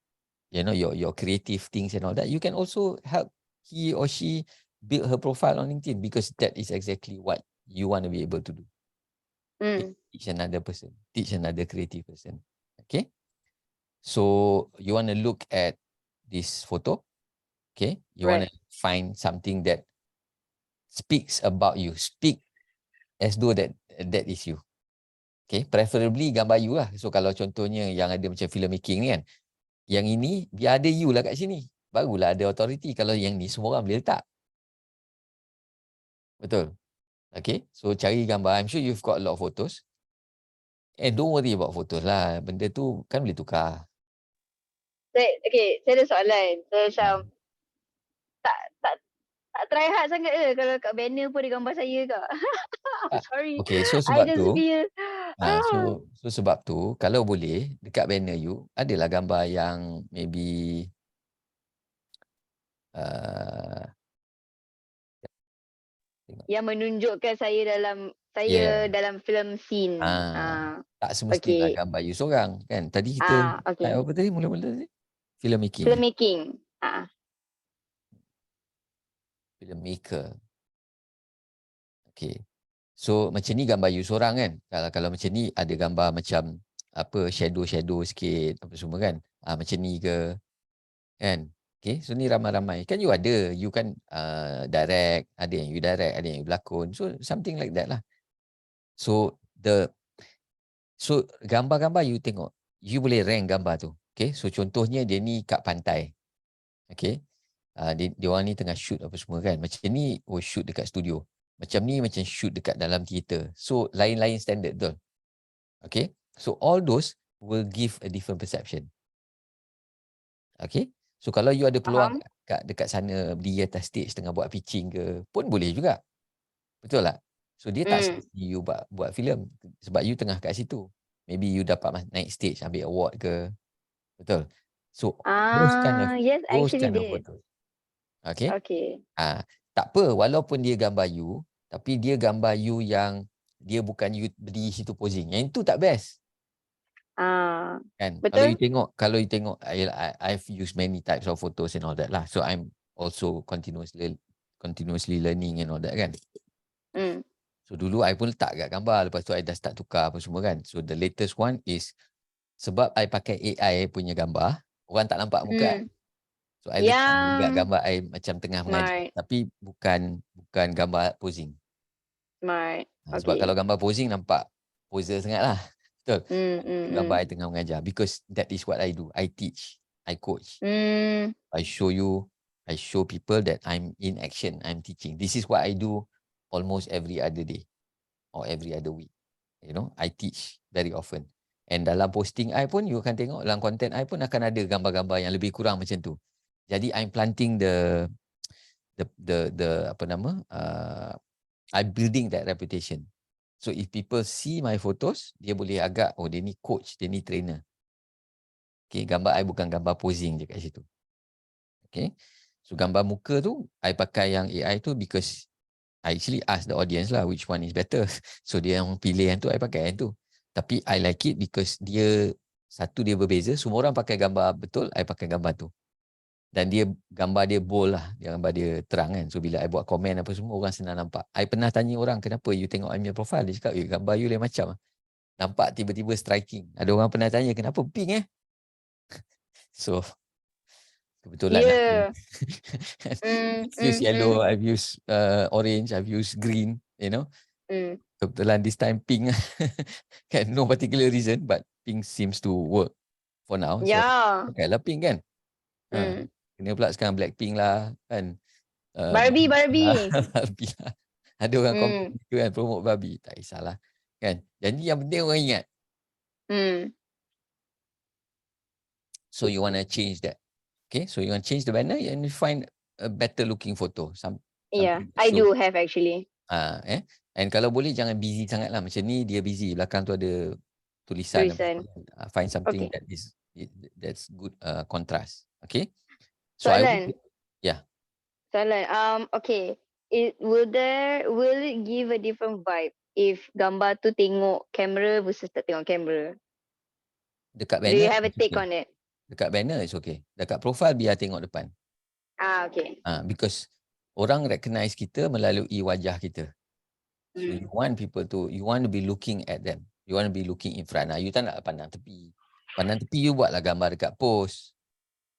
your creative things and all that. You can also help he or she build her profile on LinkedIn, because that is exactly what you want to be able to do. Okay? Teach another person, teach another creative person. Okay, So you want to look at this photo, okay? You want Right. to find something that speaks about you, speak as though that is you. Okay, preferably gambar you lah. So kalau contohnya yang ada macam filmmaking ni kan, yang ini dia ada you lah kat sini, barulah ada authority. Kalau yang ni semua orang boleh letak. Betul? Okay, so cari gambar. I'm sure you've got a lot of photos. Don't worry about photos lah. Benda tu kan boleh tukar. Saya ada soalan. Saya macam Ha. tak try hard sangat ke kalau kat banner pun ada gambar saya kak. Sorry. Okay, so I sebab just tu, feel so sebab tu, kalau boleh, dekat banner you, adalah gambar yang maybe yang menunjukkan saya dalam yeah. film scene. Tak semestilah Okay. gambar you seorang kan. Tadi kita Okay. apa tadi mula-mula tadi? Filmmaking. Filmmaking. Filmmaker. Okay. So macam ni gambar you seorang kan. Kalau macam ni ada gambar macam apa shadow sikit apa semua kan. Macam ni ke kan. Okay. So ni ramai-ramai. Kan you ada. You kan direct. Ada yang you direct. Ada yang you berlakon. So something like that lah. So gambar-gambar you tengok. You boleh rank gambar tu. Okay. So contohnya dia ni kat pantai. Okay. Dia orang ni tengah shoot apa semua kan. Macam ni shoot dekat studio. Macam ni macam shoot dekat dalam teater. So lain-lain standard betul. Okay. So all those will give a different perception. Okay. So kalau you ada peluang dekat sana berdiri atas stage tengah buat pitching ke pun boleh juga. Betul tak? So dia tak semesti you buat filem sebab you tengah kat situ. Maybe you dapat naik stage ambil award ke. Betul. So those kind of photos. Okay. Tak apa walaupun dia gambar you tapi dia gambar you yang dia bukan you berdiri situ posing. Yang itu tak best. Kan? Betul. Kalau you tengok I've used many types of photos and all that lah. So I'm also continuously learning and all that kan. So dulu I pun letak kat gambar, lepas tu I dah start tukar apa semua kan. So the latest one is sebab I pakai AI punya gambar, orang tak nampak muka. So I letak juga gambar I macam tengah mengajar, tapi bukan gambar posing. Sebab kalau gambar posing nampak poser sangat lah. Betul. Gambar I tengah mengajar because that is what I do. I teach, I coach. I show people that I'm in action, I'm teaching. This is what I do almost every other day or every other week. You know, I teach very often. And dalam posting I pun, you akan tengok dalam content I pun akan ada gambar-gambar yang lebih kurang macam tu. Jadi I'm planting the apa nama, I'm building that reputation. So if people see my photos, dia boleh agak, oh dia ni coach, dia ni trainer. Okay, gambar I bukan gambar posing je kat situ. Okay, so gambar muka tu, I pakai yang AI tu because I actually ask the audience lah which one is better. So dia yang pilih yang tu, I pakai yang tu. Tapi I like it because dia berbeza. Semua orang pakai gambar betul, I pakai gambar tu. Dan gambar dia bold lah. Gambar dia terang kan. So bila I buat komen apa semua, orang senang nampak. I pernah tanya orang, kenapa you tengok I punya profile? Dia cakap, gambar you lain macam. Nampak tiba-tiba striking. Ada orang pernah tanya, kenapa pink So kebetulan lah. I've used yellow, I've used orange, I've used green, you know. Kebetulan this time pink. Kan, no particular reason, but pink seems to work for now. So, okay lah pink kan. Kena pula sekarang Blackpink lah kan. Barbie. Barbie lah. Ada orang komen gitu kan, promote Barbie. Tak kisahlah. Kan. Jadi yang penting orang ingat. So you want to change that. Okay, so you want to change the banner and you find a better looking photo. I do have actually. And kalau boleh jangan busy sangat lah. Macam ni dia busy. Belakang tu ada tulisan. Find something that's good contrast. Okay. So Soalan. Soalan. Okay. Will it give a different vibe if gambar tu tengok kamera versus tak tengok kamera? Dekat banner. Do you have a take on it? Dekat banner is okay. Dekat profile biar tengok depan. Okay. Because orang recognize kita melalui wajah kita. So you want to be looking at them. You want to be looking in front. You tak nak pandang tepi. Pandang tepi you buatlah gambar dekat post.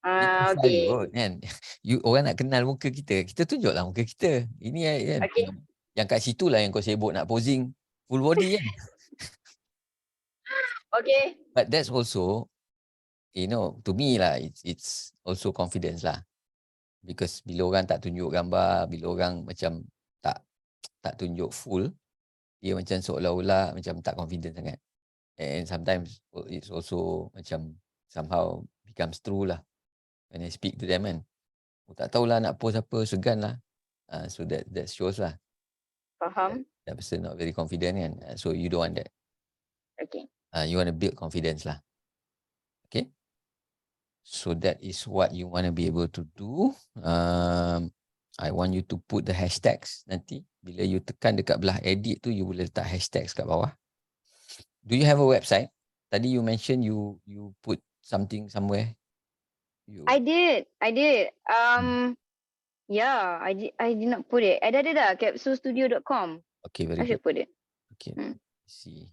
Ni profile you Okay. kot kan. You, orang nak kenal muka kita, kita tunjuklah muka kita. Ini kan. Okay. Yang kat situ lah yang kau sibuk nak posing full body kan. Okay. But that's also, you know, to me lah, it's also confidence lah. Because bila orang tak tunjuk gambar, bila orang macam tak tunjuk full, dia macam seolah-olah macam tak confident sangat. And sometimes it's also macam somehow becomes true lah when I speak to them kan. Tak tahulah nak post apa, segan lah. So that shows lah. Faham. That person not very confident kan. So you don't want that. Okay. You want to build confidence lah. Okay. So that is what you want to be able to do. I want you to put the hashtags nanti. Bila you tekan dekat belah edit tu, you boleh letak hashtags kat bawah. Do you have a website? Tadi you mention you put something somewhere. I did. Yeah, I did not put it. Ada dah, capsulestudio.com. Okay, very I good. should put it. Okay, see.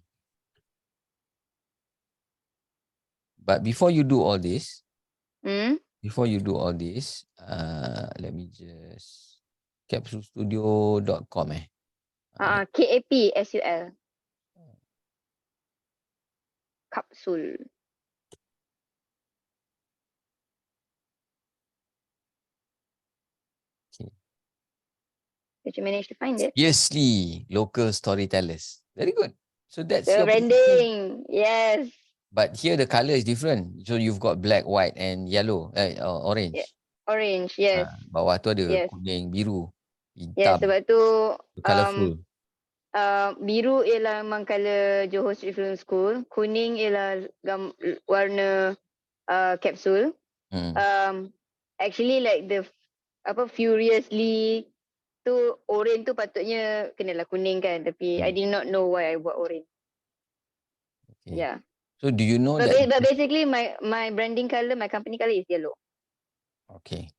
But before you do all this, let me just capsulestudio.com KAPSUL. Kapsul. Okay. Did you manage to find it? Fiercely local storytellers. Very good. So that's The your position. branding. Yes. But here the color is different. So you've got black, white and yellow, orange. Yeah. Orange, yes. Bawah tu ada Yes. kuning, biru, Yes, hitam. sebab tu Colourful. biru ialah memang colour Johor Street Film School. Kuning ialah warna kapsul. Actually like the furiously tu orange tu patutnya kenalah kuning kan, tapi I did not know why I buat orange. Okay. Yeah. So do you know But that? But basically my branding colour, my company colour is yellow. Okay.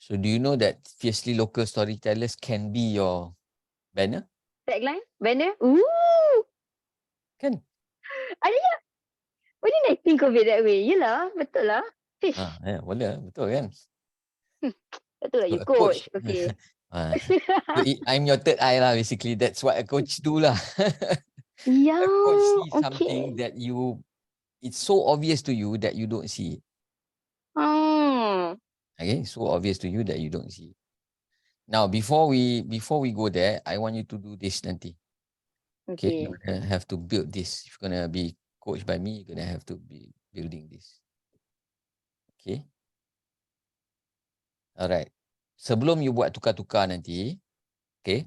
So do you know that fiercely local storytellers can be your banner? Tagline? Banner? Ooh! Kan? Ada. Why didn't I think of it that way? Yelah, betul lah. Fish. Boleh, betul kan? Betul lah, So you a coach. Okay. So I'm your third eye lah, basically. That's what a coach do lah. Yeah, A coach sees okay. something that it's so obvious to you that you don't see it. Okay, so obvious to you that you don't see it. Now, before we go there, I want you to do this nanti. Okay, you're gonna have to build this. If you're gonna be coached by me, you're gonna have to be building this. Okay. Alright. Sebelum you buat tukar-tukar nanti, okay,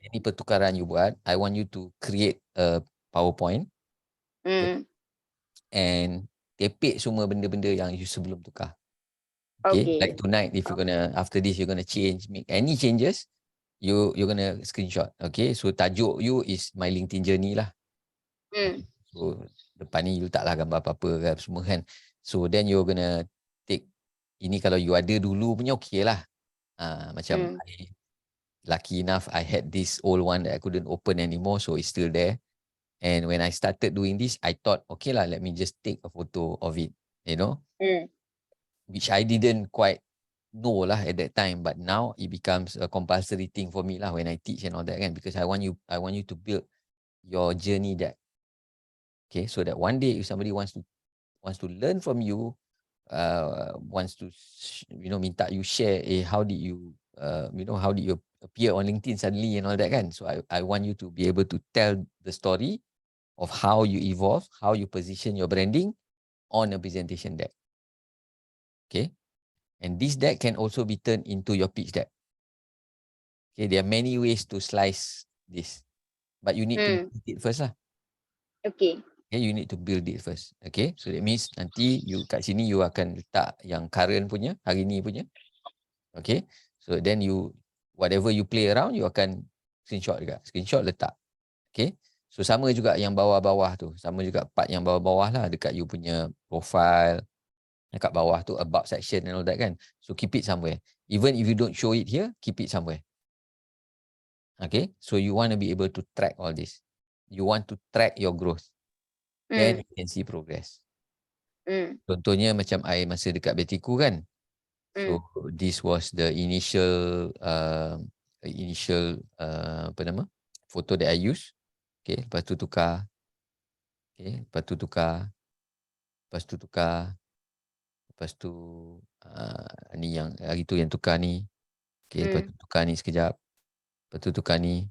ini pertukaran you buat, I want you to create a PowerPoint. Okay, and tepek semua benda-benda yang you sebelum tukar. Okay. Like tonight, if you're gonna, after this, you're gonna change, make any changes, you're gonna screenshot. Okay. So tajuk you is my LinkedIn journey lah. So depan ni you letaklah gambar apa-apa kan, semua kan. So then you're gonna take, ini kalau you ada dulu punya okay lah. Macam lucky enough I had this old one that I couldn't open anymore, so it's still there. And when I started doing this, I thought, okay lah, let me just take a photo of it, you know, which I didn't quite know lah at that time, but now it becomes a compulsory thing for me lah when I teach and all that kan, because I want you to build your journey that, okay, so that one day if somebody wants to learn from you, wants to minta you share, how did you how did you appear on LinkedIn suddenly and all that kan. So I want you to be able to tell the story of how you evolve, how you position your branding on a presentation deck. Okay, and this deck can also be turned into your pitch deck. Okay, there are many ways to slice this, but you need to build it first lah. Okay. Okay, you need to build it first. Okay, so that means nanti you kat sini you akan letak yang current punya, hari ni punya. Okay, so then you, whatever you play around, you akan screenshot juga. Screenshot letak. Okay, so sama juga yang bawah-bawah tu. Sama juga part yang bawah-bawah lah, dekat you punya profile. Dekat bawah tu about section and all that kan. So keep it somewhere. Even if you don't show it here, keep it somewhere. Okay, so you want to be able to track all this. You want to track your growth. Then you can see progress. Contohnya macam I masa dekat Betiku kan. So this was the initial apa nama, photo that I use. Okay, lepas tu tukar. Okay, lepas tu tukar. Lepas tu tukar. Lepas tu ni yang hari tu yang tukar ni. Okay, lepas tu tukar ni sekejap. Lepas tu tukar ni.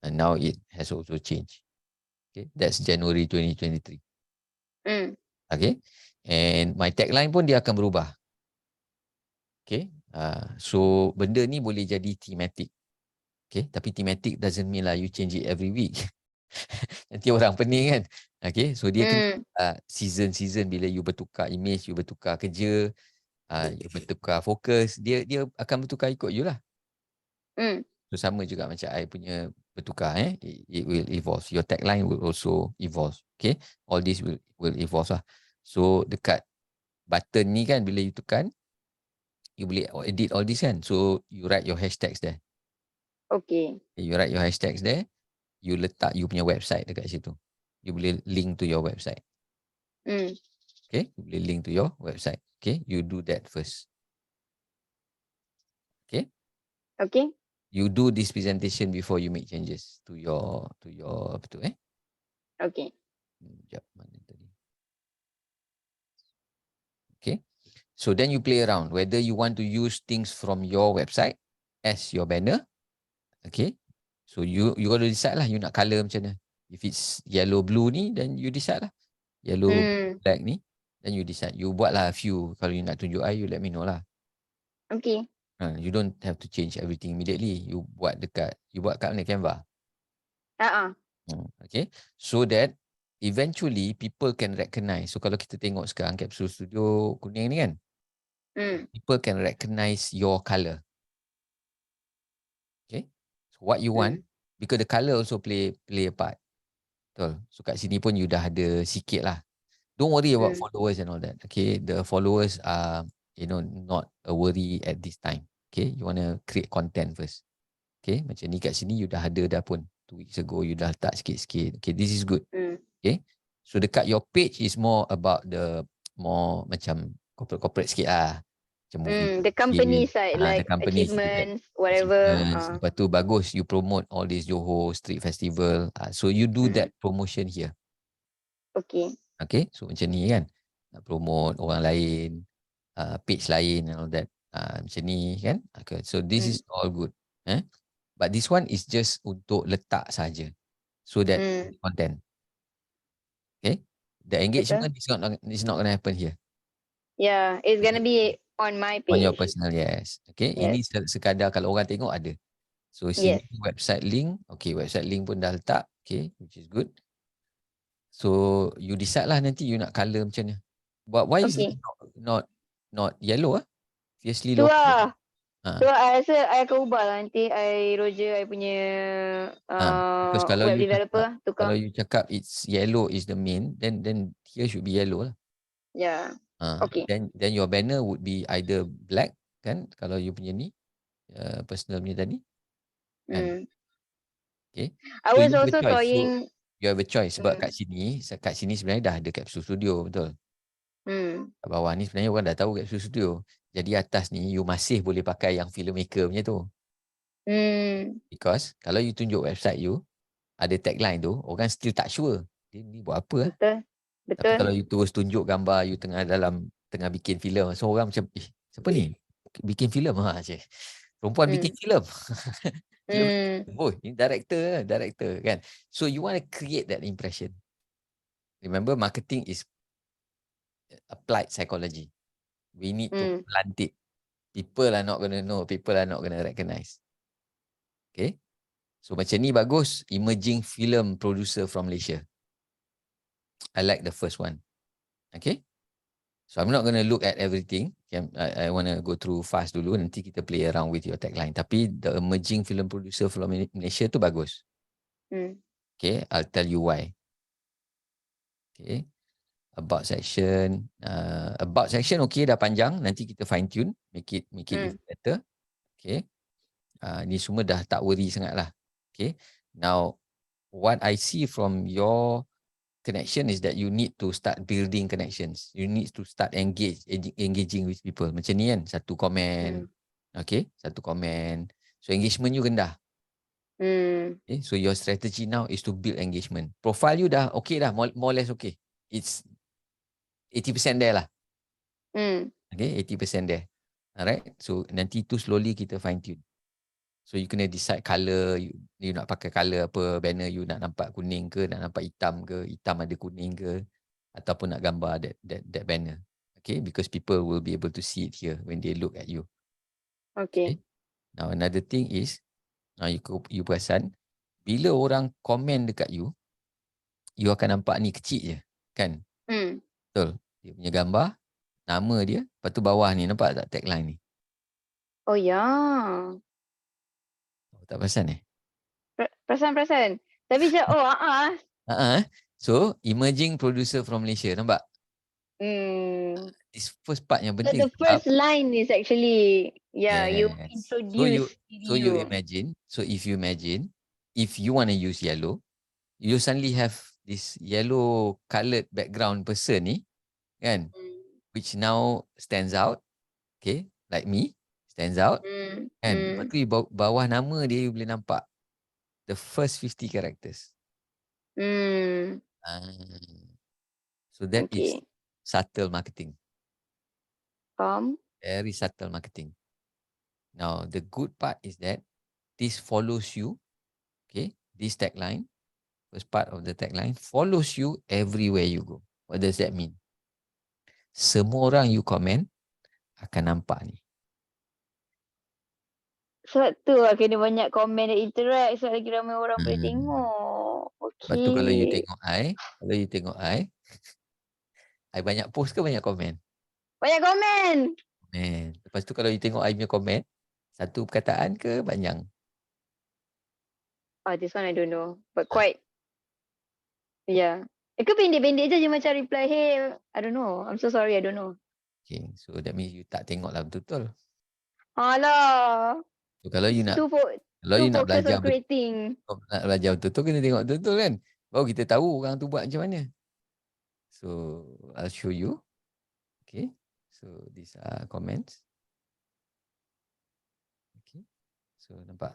And now it has also changed. Okay, that's January 2023. Okay, and my tagline pun dia akan berubah. Okay, so benda ni boleh jadi thematic. Okay, tapi thematic doesn't mean lah you change it every week. Nanti orang pening kan. Okay, so dia kena season-season bila you bertukar image, you bertukar kerja, you bertukar fokus, dia akan bertukar ikut you lah. So sama juga macam I punya bertukar, it will evolve. Your tagline will also evolve. Okay, all this will evolve lah. So dekat button ni kan, bila you tekan, you boleh edit all this kan. So you write your hashtags there. Okay. You write your hashtags there. You letak you punya website dekat situ. You boleh link to your website. Okay, you boleh link to your website. Okay, you do that first. Okay. Okay. You do this presentation before you make changes to your apa tu Okay. Sekejap, mana tadi? Okay. So then you play around whether you want to use things from your website as your banner. Okay. So you got to decide lah you nak colour macam mana. If it's yellow blue ni, then you decide lah. Yellow black ni, then you decide. You buat lah a few. Kalau you nak tunjuk I, you let me know lah. Okay. You don't have to change everything immediately. You buat kat mana, Canva. Okay. So that eventually people can recognize. So kalau kita tengok sekarang Capsule Studio kuning ni kan, people can recognize your colour. Okay. So what you want, because the colour also play a part. Betul. So kat sini pun you dah ada sikit lah. Don't worry about followers and all that. Okay. The followers are, not a worry at this time. Okay. You want to create content first. Okay. Macam ni kat sini you dah ada dah pun. 2 weeks ago you dah letak sikit-sikit. Okay. This is good. Okay. So dekat your page is more about more macam corporate sikit lah. Macam movie. The company side, like the company achievements, whatever. Lepas tu bagus you promote all this Johor Street Festival. So you do that promotion here. Okay. Okay, so macam ni kan. Nak promote orang lain, page lain and all that. Macam ni kan. Okay, so this is all good. But this one is just untuk letak saja. So that content. Okay. The engagement is not going to happen here. Yeah, it's going to be on my page. On your personal, yes. Okay, Yes. ini sekadar kalau orang tengok ada. So sini website link. Okay, website link pun dah letak. Okay, which is good. So you decide lah nanti you nak colour macam mana. But why is it not yellow Fiercely tu local. lah. Tu I rasa I akan ubah lah nanti. Roger I punya because kalau web you developer cakap, tukar. kalau you cakap it's yellow is the main, then here should be yellow lah. Yeah. Okay. Then your banner would be either black kan, kalau you punya ni personal punya tadi kan. Okay. I was also toying. You have a choice sebab kat sini sebenarnya dah ada Capsule Studio, betul. Kat bawah ni sebenarnya orang dah tahu Capsule Studio. Jadi atas ni you masih boleh pakai yang filmmaker punya tu. Because kalau you tunjuk website you ada tagline tu, orang still tak sure dia ni buat apa. Betul. Tapi kalau you terus tunjuk gambar you tengah bikin filem, so orang macam siapa ni bikin filem perempuan bikin filem. Oh, ini director kan. So you want to create that impression. Remember, marketing is applied psychology. We need to plant it. People are not going to know. People are not going to recognize. Okay. So macam ni bagus. Emerging film producer from Malaysia. I like the first one. Okay. So I'm not going to look at everything. Okay, I want to go through fast dulu. Nanti kita play around with your tagline. Tapi the emerging film producer from Malaysia tu bagus. Okay, I'll tell you why. Okay. About section. About section okay dah panjang. Nanti kita fine tune. Make it even better. Okay. Ni semua dah tak worry sangat lah. Okay. Now, what I see from your connection is that you need to start building connections. You need to start engaging with people. Macam ni kan, satu komen. Okay, satu komen. So engagement you rendah. Okay, so your strategy now is to build engagement. Profile you dah okay dah, more or less okay. It's 80% there lah. Okay, 80% there. Alright, so nanti tu slowly kita fine tune. So you kena decide colour, you nak pakai colour apa, banner you nak nampak kuning ke, nak nampak hitam ke, hitam ada kuning ke, ataupun nak gambar that banner. Okay, because people will be able to see it here when they look at you. Okay. Now another thing is, you perasan, bila orang komen dekat you akan nampak ni kecil je, kan? Betul. Dia punya gambar, nama dia, lepas tu bawah ni, nampak tak tagline ni? Oh ya. Tak perasan Perasan. Tapi So, emerging producer from Malaysia, nampak? This first part yang So penting. the first line is actually, you Yes. introduce So you imagine, if you want to use yellow, you suddenly have this yellow coloured background person ni, kan? Which now stands out, okay? Like me, stands out. Kan? Lepas tu bawah nama dia, you boleh nampak the first 50 characters. So that is subtle marketing. Very subtle marketing. Now, the good part is that this follows you, okay? This tagline, first part of the tagline, follows you everywhere you go. What does that mean? Semua orang you comment akan nampak ni. Sebab tu lah kena banyak komen dan interact sebab lagi ramai orang boleh tengok. Lepas tu kalau you Okay. tengok I banyak post ke banyak komen? Banyak komen. Lepas tu kalau you tengok I punya komen, satu perkataan ke panjang? This one I don't know. But quite. Yeah. Ke pendek-pendek je macam reply, hey, I don't know. I'm so sorry, I don't know. Okay, so that means you tak tengok lah betul-betul. Alah. So kalau you nak focus belajar on creating. nak belajar betul-betul, kena tengok betul-betul kan. Baru kita tahu orang tu buat macam mana. So I'll show you. Okay. So these are comments. Okay. So nampak.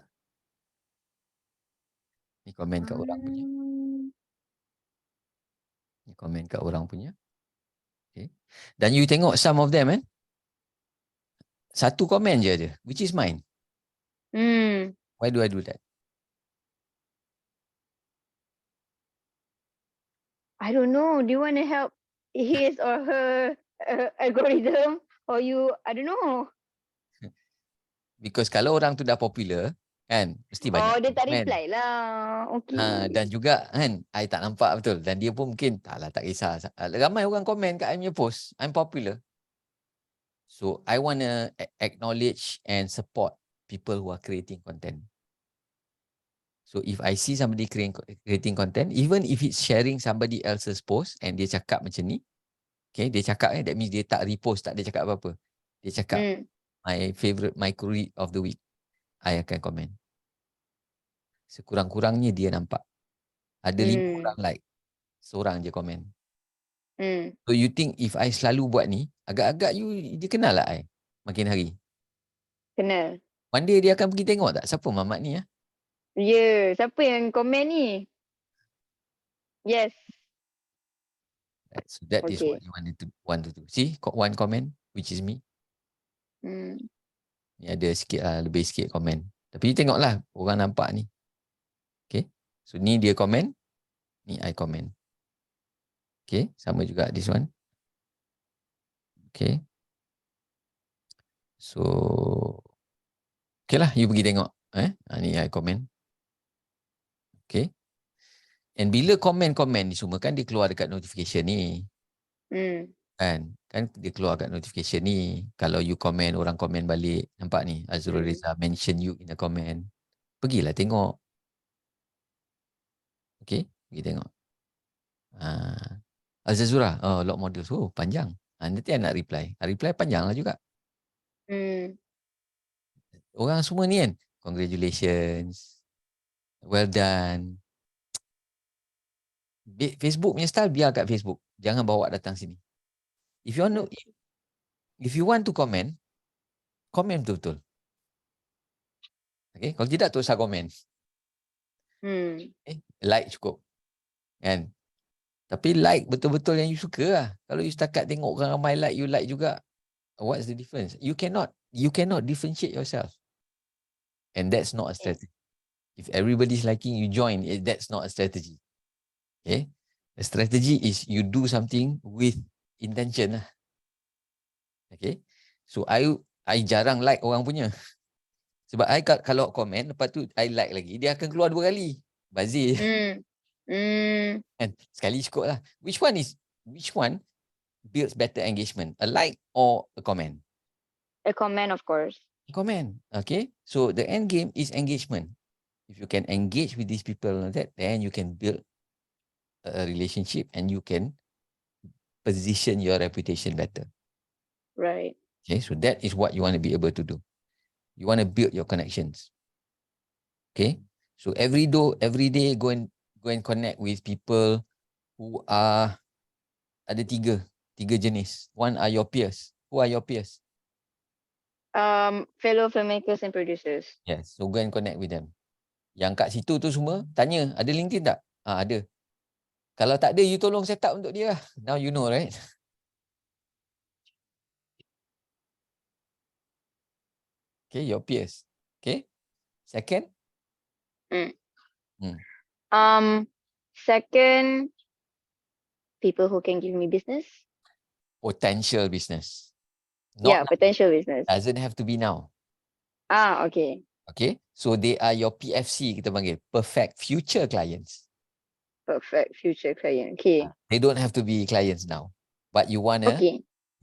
Ni komen kat orang punya. Ni komen kat orang punya. Okay. Dan you tengok some of them satu komen je ada, which is mine. Why do I do that? I don't know. Do you want to help his or her algorithm? Or you, I don't know. Because kalau orang tu dah popular, kan, mesti banyak dia tak komen. reply lah. Okay. Dan juga kan, I tak nampak betul. Dan dia pun mungkin, tak kisah. Ramai orang komen kat I punya post, I'm popular. So, I want to acknowledge and support people who are creating content. So, if I see somebody creating content, even if it's sharing somebody else's post and dia cakap macam ni, okay, dia cakap that means dia tak repost, tak dia cakap apa-apa. Dia cakap, my favorite, my query of the week, I akan komen. Sekurang-kurangnya dia nampak. Ada 5 orang like, seorang je komen. So you think if I selalu buat ni, agak-agak dia kenal lah I makin hari. Kenal. One day dia akan pergi tengok tak siapa Mamat ni Siapa yang komen ni? Yes. Right, so that is what you want to do. See, one comment which is me. Ni ada sikit lah, lebih sikit komen. Tapi tengoklah orang nampak ni. Okay. So ni dia komen, ni I komen. Okay, sama juga this one. Okay. So okay lah, you pergi tengok. Ni I komen. Okay. And bila komen-komen ni semua kan dia keluar dekat notification ni. Kan dia keluar dekat notification ni. Kalau you komen, orang komen balik. Nampak ni, Azrul Reza mention you in the comment. Pergilah tengok. Okay, pergi tengok. Azazura, lot models. Oh, panjang. Nanti I nak reply. Reply panjang lah juga. Orang semua ni kan, congratulations. Well done. Facebook punya style biar kat Facebook. Jangan bawa datang sini. If you want to comment betul-betul. Okay? Kalau tidak, tak usah komen. Okay? Like cukup. Kan? Tapi like betul-betul yang you suka lah. Kalau you setakat tengok orang ramai like, you like juga. What's the difference? You cannot differentiate yourself. And that's not a strategy. If everybody's liking, you join. That's not a strategy. Okay? The strategy is you do something with intention lah. Okay? So, I jarang like orang punya. Sebab I kalau komen, lepas tu I like lagi, dia akan keluar 2 kali. Bazir. And sekali cukup lah. Which one builds better engagement? A like or a comment? A comment, of course. A comment. Okay? So, the end game is engagement. If you can engage with these people like that, then you can build a relationship and you can position your reputation better. Right. Okay, so that is what you want to be able to do. You want to build your connections. Okay, so every day go and connect with people who are ada tiga jenis. One are your peers. Who are your peers? Fellow filmmakers and producers. Yes, so go and connect with them. Yang kat situ tu semua tanya, ada LinkedIn tak? Ada. Kalau tak ada, you tolong set up untuk dia lah. Now you know, right? Okay, your peers. Okay. Second? Second, people who can give me business. Potential business. Not now. Potential business. Doesn't have to be now. Okay. Okay. So they are your PFC, kita panggil. Perfect future clients. Perfect future client. Okay. They don't have to be clients now. But you want to,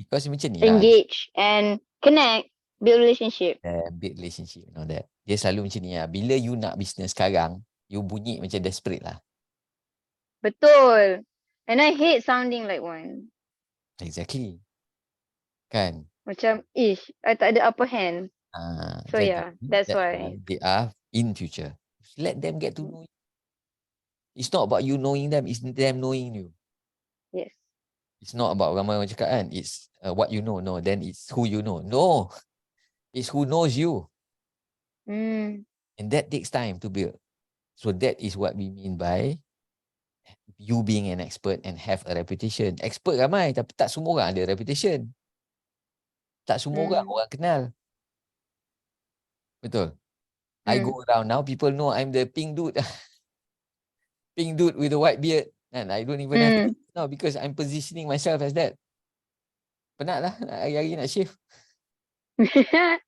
because macam ni lah. Engage and connect, build relationship. Build relationship and all that. Dia selalu macam ni lah. Bila you nak business sekarang, you bunyi macam desperate lah. Betul. And I hate sounding like one. Exactly. Kan? Macam, I tak ada upper hand. So that's why. They are in future. Let them get to know you. It's not about you knowing them, it's them knowing you. Yes. It's not about ramai orang cakap kan, it's what you know. No, then it's who you know. No, it's who knows you. And that takes time to build. So that is what we mean by you being an expert and have a reputation. Expert ramai, tapi tak semua orang ada reputation. Tak semua orang kenal. Betul. I go around now, people know I'm the pink dude. Pink dude with a white beard. And I don't even have to now because I'm positioning myself as that. Penat lah, hari-hari nak shave.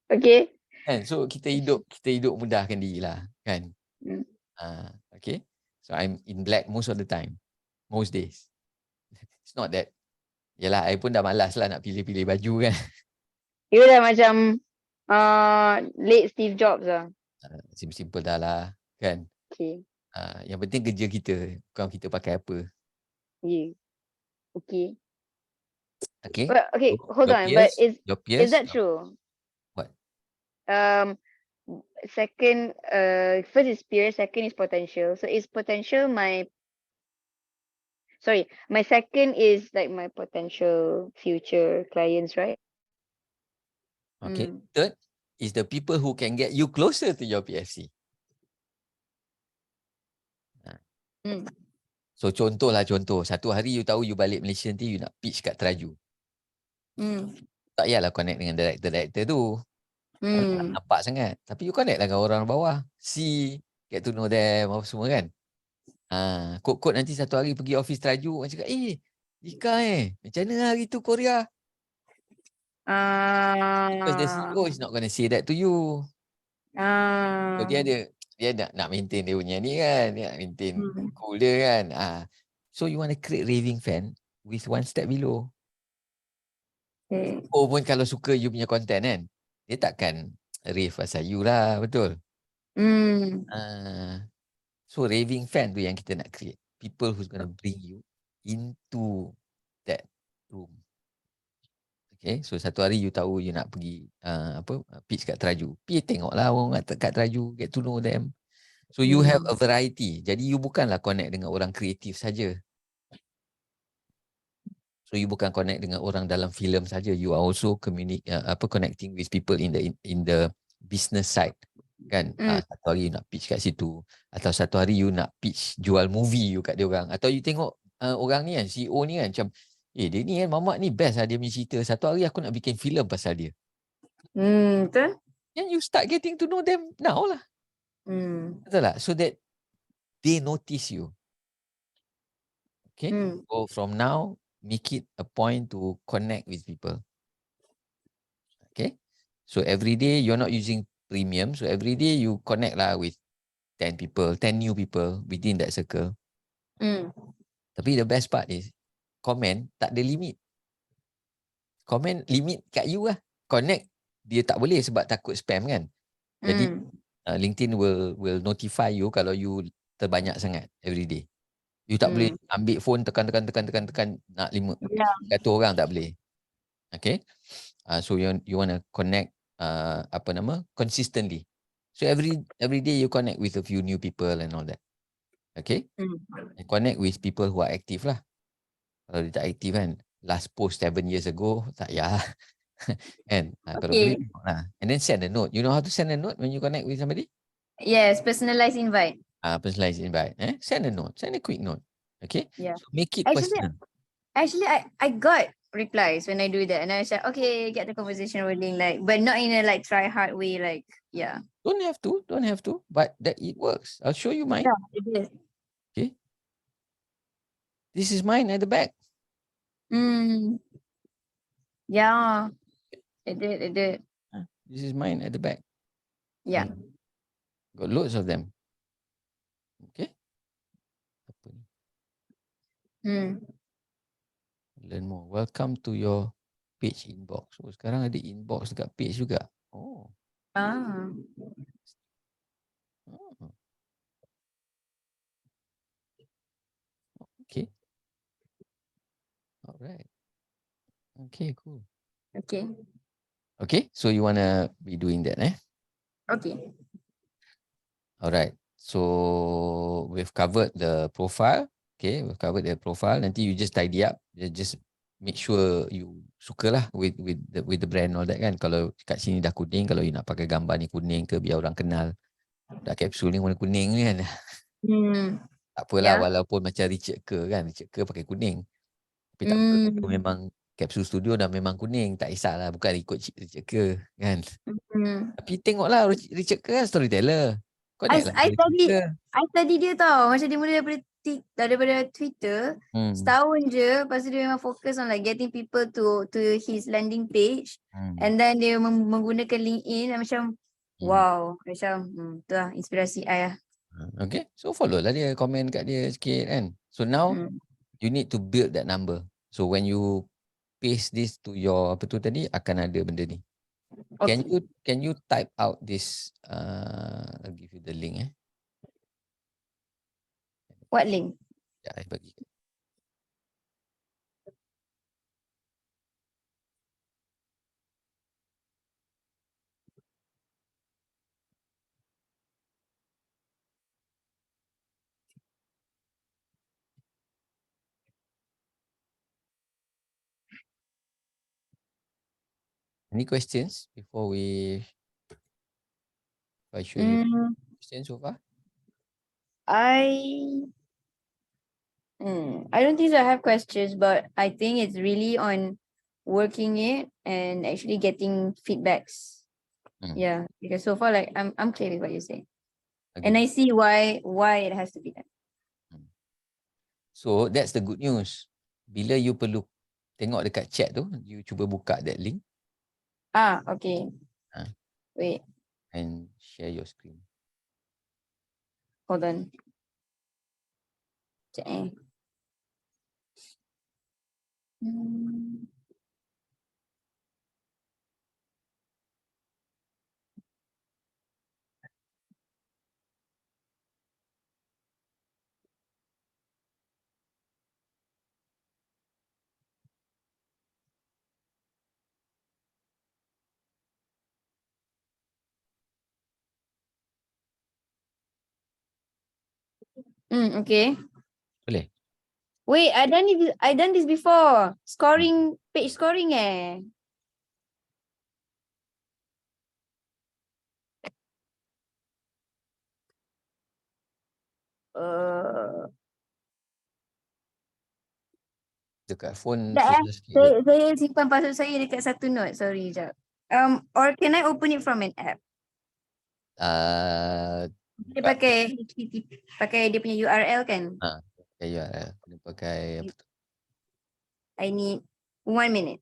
Okay. Kan? So kita hidup mudahkan diri lah. Kan? Okay. So I'm in black most of the time. Most days. It's not that. Yalah, I pun dah malas lah nak pilih-pilih baju kan. You dah macam late Steve Jobs lah. Simple dah lah. Kan? Okay. Yang penting kerja kita. Bukan kita pakai apa. Yeah. Okay. Okay. Well, okay, hold on. But is that true? What? Second, first is peer, second is potential. So is potential my second is like my potential future clients, right? Okay. Third is the people who can get you closer to your PFC. So contoh. Satu hari you tahu you balik Malaysia nanti you nak pitch kat Teraju. Tak payahlah connect dengan director tu. Nampak sangat. Tapi you connect lah dengan orang bawah. See, get to know them, apa semua kan. Kod nanti satu hari pergi office Teraju, orang cakap, Ika macam mana hari tu Korea? Because the CEO is not going to say that to you. So dia nak maintain dia punya ni kan. Dia nak maintain cool dia kan. So you want to create raving fan with one step below. Pun kalau suka you punya content kan, dia takkan rave pasal you lah, betul? So raving fan tu yang kita nak create. People who's gonna bring you into that room. Okay, so satu hari you tahu you nak pergi pitch kat Teraju. Pergi tengoklah orang kat Teraju, get to know them. So you have a variety. Jadi you bukanlah connect dengan orang kreatif saja. So you bukan connect dengan orang dalam filem saja, you are also connecting with people in the business side, kan. Satu hari you nak pitch kat situ, atau satu hari you nak pitch jual movie you kat dia orang, atau you tengok orang ni kan, CEO ni kan, macam dia ni kan, Mamat ni best lah dia punya cerita, satu hari aku nak bikin filem pasal dia. Betul. Then you start getting to know them now lah. Betul tak? So that they notice you. Okay. So from now, make it a point to connect with people. Okay. So every day you're not using premium. So every day you connect lah with 10 people, 10 new people within that circle. Tapi the best part is, comment tak ada limit. Comment limit kat you lah. Connect, dia tak boleh sebab takut spam kan. Jadi LinkedIn will notify you kalau you terbanyak sangat every day. You tak boleh ambil phone tekan nak 100 orang, tak boleh. Okay. So you want to connect consistently. So every day you connect with a few new people and all that. Okay. And connect with people who are active lah. Kalau dia tak aktif kan, last post 7 years ago, tak payah. Kan. Kalau boleh tengok lah. And then send a note. You know how to send a note when you connect with somebody? Yes, personalized invite. Personalized invite. Send a note. Send a quick note. Okay. Yeah. So make it personal. Actually, I got replies when I do that, and I was like, okay, get the conversation rolling, like, but not in a like try hard way, like, yeah. Don't have to, but that it works. I'll show you mine. Yeah, it is. Okay. This is mine at the back. Yeah, it did. This is mine at the back. Yeah. Got loads of them. Okay. Apa ni? Learn more. Welcome to your page inbox. So sekarang ada inbox dekat page juga. Oh. Okay. Alright. Okay, cool. Okay, so you wanna be doing that, Okay. Alright. So we've covered the profile. Okay, we've covered the profile. Nanti you just tidy up. Just make sure you suka lah with the brand all that kan. Kalau kat sini dah kuning, kalau you nak pakai gambar ni kuning ke, biar orang kenal. Dah kapsul ni warna kuning ni kan. Tak apalah, walaupun macam Richard Kerr kan. Richard Kerr pakai kuning. Tapi tak apa, itu memang kapsul studio dah memang kuning. Tak kisahlah, bukan ikut Richard Kerr kan. Tapi tengoklah Richard Kerr kan storyteller. Connect lah. I study dia tau. Macam dia mula daripada Twitter. Setahun je. Lepas tu dia memang fokus on like getting people to his landing page. And then dia menggunakan LinkedIn. Macam wow. Macam tu lah inspirasi I lah. Okay. So follow lah dia. Komen kat dia sikit kan. So now you need to build that number. So when you paste this to your apa tu tadi, akan ada benda ni. Okay. Can you type out this? I'll give you the link. What link? Ya, I bagi. Any questions before I show you questions so far? I don't think so I have questions, but I think it's really on working it and actually getting feedbacks. Yeah, because so far like I'm clear with what you're saying. And I see why it has to be done. So that's the good news. Bila you perlu tengok dekat chat tu, you cuba buka that link. Okay. Wait. And share your screen. Hold on. Okay. Boleh? Wait, I done this before. Scoring, page scoring eh. Uh, Dekat phone Sekejap susah sikit kot. Saya simpan password saya dekat satu note. Sorry, sekejap. Or can I open it from an app? Dia pakai HTTP, pakai dia punya URL kan? Ya, kena pakai apa tu? I need 1 minute.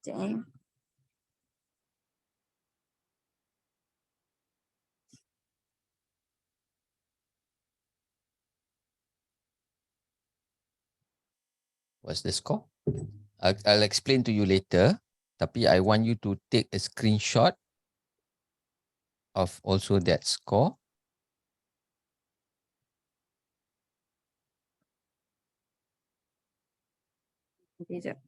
Sekejap eh. What's the score? I'll explain to you later. Tapi I want you to take a screenshot of also that score. Okay, sekejap.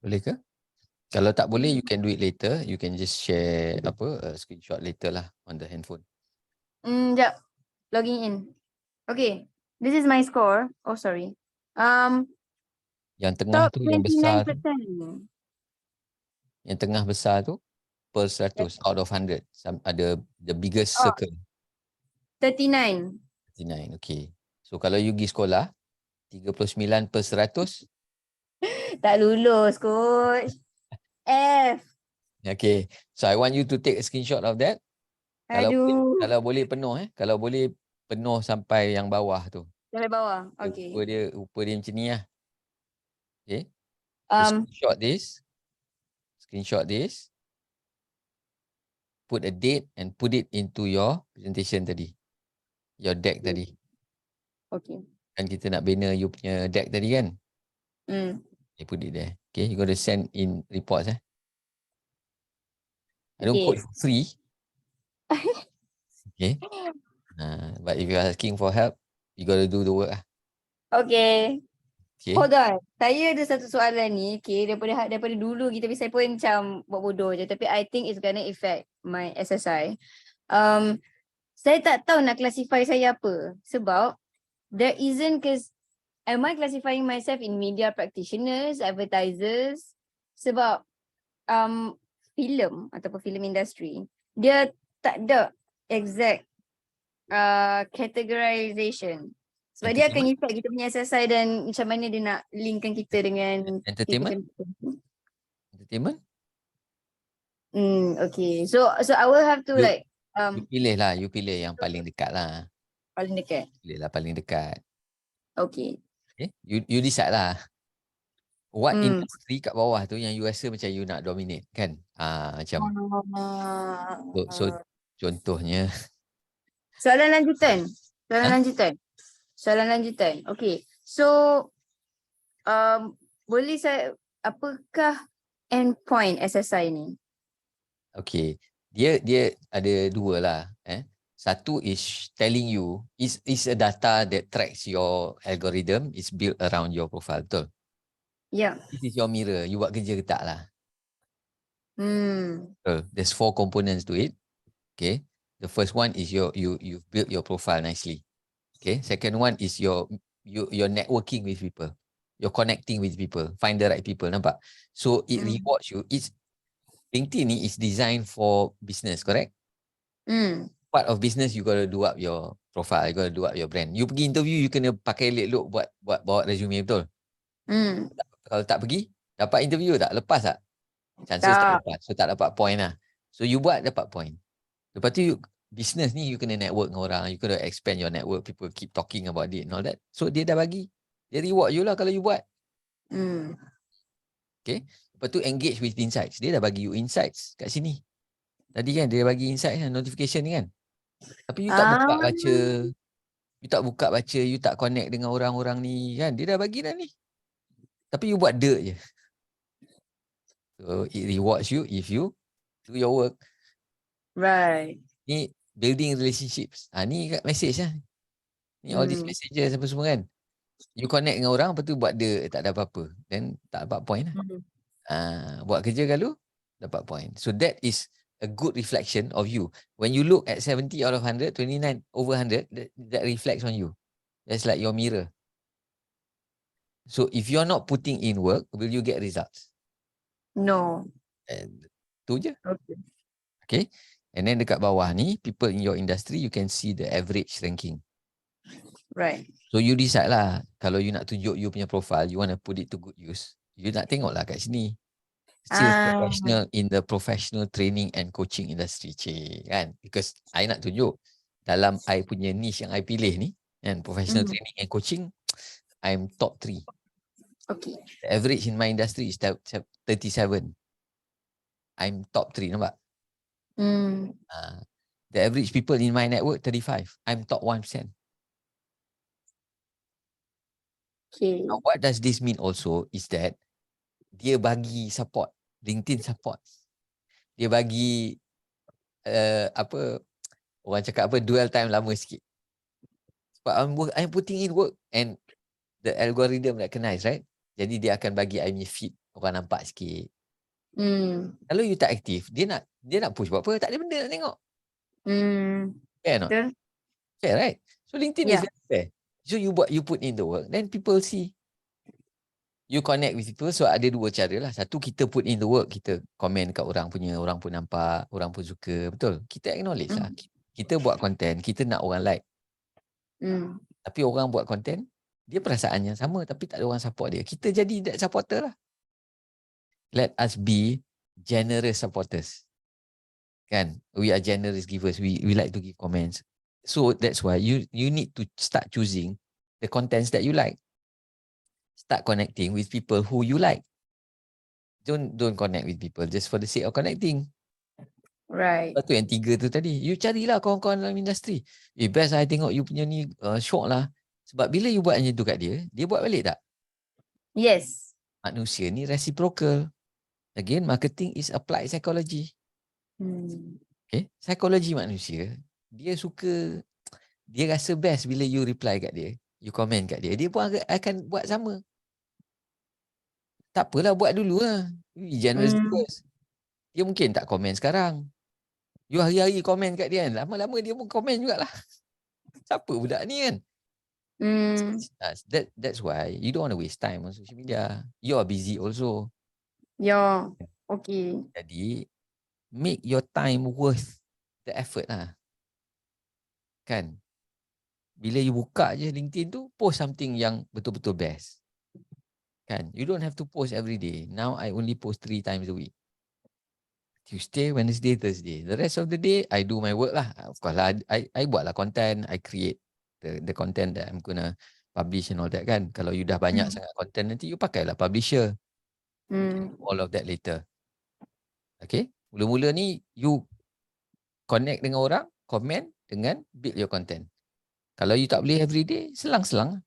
Boleh ke? Kalau tak boleh, you can do it later. You can just share screenshot later lah on the handphone. Sekejap. Logging in. Okay. This is my score. Oh, sorry. Yang tengah Top tu, yang besar tu, 29%. yang tengah besar tu per 100 out of 100. Ada the biggest Oh, circle. 39. 39, okay. So kalau you pergi sekolah, 39 per 100. Tak lulus, coach. F. Okay. So I want you to take a screenshot of that. Aduh. Kalau boleh penuh kalau boleh penuh sampai yang bawah tu. Sampai bawah. Okay. Rupa dia macam ni lah. Okay. So Um, screenshot this. Put a date and put it into your presentation tadi. Your deck tadi. Okay. Kan kita nak bina you punya deck tadi kan? You put it there. Okay, you got to send in reports I don't Okay. code for free. Okay. But if you are asking for help, you got to do the work lah. Okay. Okay. Hold on. Saya ada satu soalan ni. Okay. Daripada dulu kita saya pun macam buat bodoh je. Tapi I think it's gonna affect my SSI. Saya tak tahu nak classify saya apa. Sebab there isn't, cause am I classifying myself in media practitioners, advertisers? Sebab filem ataupun film industry, dia tak ada exact categorization. Sebab dia akan effect kita punya SSI dan macam mana dia nak linkkan kita dengan Entertainment? Okay. So I will have to You pilih yang paling dekat lah. paling dekat. Pilih lah paling dekat. Okay. Okay. You decide lah. What industry kat bawah tu yang you rasa macam you nak dominate kan? Macam so contohnya. Soalan lanjutan. Okay. So boleh saya, apakah endpoint SSI ni? Okay. Dia ada dua lah. Satu is telling you, is a data that tracks your algorithm, is built around your profile, betul? Yeah. This is your mirror. You buat kerja ke tak lah. There's 4 components to it. Okay. The first one is you've built your profile nicely. Okay. Second one is you're networking with people. You're connecting with people. Find the right people. Nampak? So it rewards you. LinkedIn ni is designed for business, correct? Part of business, you got to do up your profile. You got to do up your brand. You pergi interview, you kena pakai elok buat bawa resume, betul? Kalau tak pergi, dapat interview tak? Lepas tak? Chances tak lepas. So tak dapat point lah. So you buat, dapat point. Lepas tu business ni you kena network dengan orang. You kena expand your network. People keep talking about it and all that. So dia dah bagi. Dia reward you lah kalau you buat. Okay. Lepas tu engage with insights. Dia dah bagi you insights kat sini. Tadi kan dia bagi insight kan, notification ni kan. Tapi you tak Ah, buka baca, you tak buka baca, you tak connect dengan orang-orang ni kan. Dia dah bagi dah ni. Tapi you buat dirt je. So it rewards you if you do your work. right. Ni building relationships. Ni message lah. Ni all these messages apa semua kan. You connect dengan orang, lepas tu buat dirt, tak ada apa-apa. Then tak dapat point lah. Buat kerja kalau dapat point. So that is a good reflection of you. When you look at 70 out of 100, 29 over 100, that reflects on you. That's like your mirror. So if you're not putting in work, will you get results? No. And tu je. Okay. Okay. And then dekat bawah ni, people in your industry, you can see the average ranking. Right. So you decide lah, kalau you nak tunjuk you punya profile, you want to put it to good use, you nak tengok lah kat sini. Sales professional in the professional training and coaching industry, kan? Because I nak tunjuk dalam I punya niche yang I pilih ni, kan, professional training and coaching, I'm top 3. Okay. The average in my industry is 37. I'm top 3, nampak? The average people in my network 35. I'm top 1%. Okay. Now, what does this mean also is that dia bagi support, LinkedIn support. Dia bagi apa, orang cakap apa, dwell time lama sikit. Sebab I'm putting in work and the algorithm recognize, right? Jadi dia akan bagi I punya feed orang nampak sikit. Kalau you tak aktif, dia nak push buat apa? Tak ada benda nak tengok. Fair not? Betul. Fair, right? So LinkedIn is Yeah. very fair. So you put in the work, then people see. You connect with people. So ada 2 cara lah. Satu, kita put in the work, kita komen kat orang punya, orang pun nampak, orang pun suka. Betul? Kita acknowledge lah. Kita buat content, kita nak orang like. Tapi orang buat content, dia perasaan yang sama tapi tak ada orang support dia. Kita jadi that supporter lah. Let us be generous supporters. Kan? We are generous givers. We like to give comments. So that's why you need to start choosing the contents that you like. Start connecting with people who you like. Don't connect with people just for the sake of connecting. Right. Lepas tu yang 3 tu tadi, you carilah kawan-kawan dalam industri. Best I tengok you punya ni syok lah. Sebab bila you buat macam tu kat dia buat balik tak? Yes. Manusia ni reciprocal. Again, marketing is applied psychology. Okay, psikologi manusia, dia suka, dia rasa best bila you reply kat dia, you comment kat dia, dia pun akan buat sama. Tak apalah, buat dulu lah. Generous first. Dia mungkin tak komen sekarang. You hari-hari komen kat dia kan, lama-lama dia pun komen jugalah. Siapa budak ni kan? That's why you don't want to waste time on social media. You are busy also. Yeah. Okay. Jadi, make your time worth the effort lah. Kan? Bila you buka je LinkedIn tu, post something yang betul-betul best. Kan? You don't have to post every day. Now, I only post 3 times a week. Tuesday, Wednesday, Thursday. The rest of the day, I do my work lah. Of course lah, I buat lah content. I create the content that I'm gonna publish and all that kan. Kalau you dah banyak sangat content, nanti you pakailah publisher. All of that later. Okay? Mula-mula ni, you connect dengan orang, comment dengan build your content. Kalau you tak boleh everyday, selang-selang.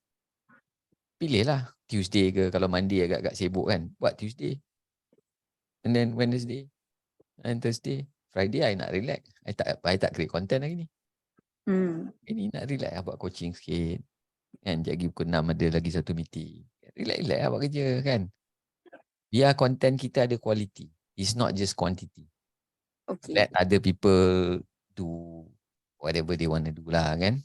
Pilihlah Tuesday ke, kalau Monday agak-agak sibuk kan, buat Tuesday. And then Wednesday and Thursday. Friday I nak relax. I tak create content lagi ni. Ini nak relax lah, buat coaching sikit. Kan, sekejap pukul 6 ada lagi satu meeting. Relax lah buat kerja kan. Biar content kita ada quality. It's not just quantity. Okay. Let other people do whatever they want to do lah kan.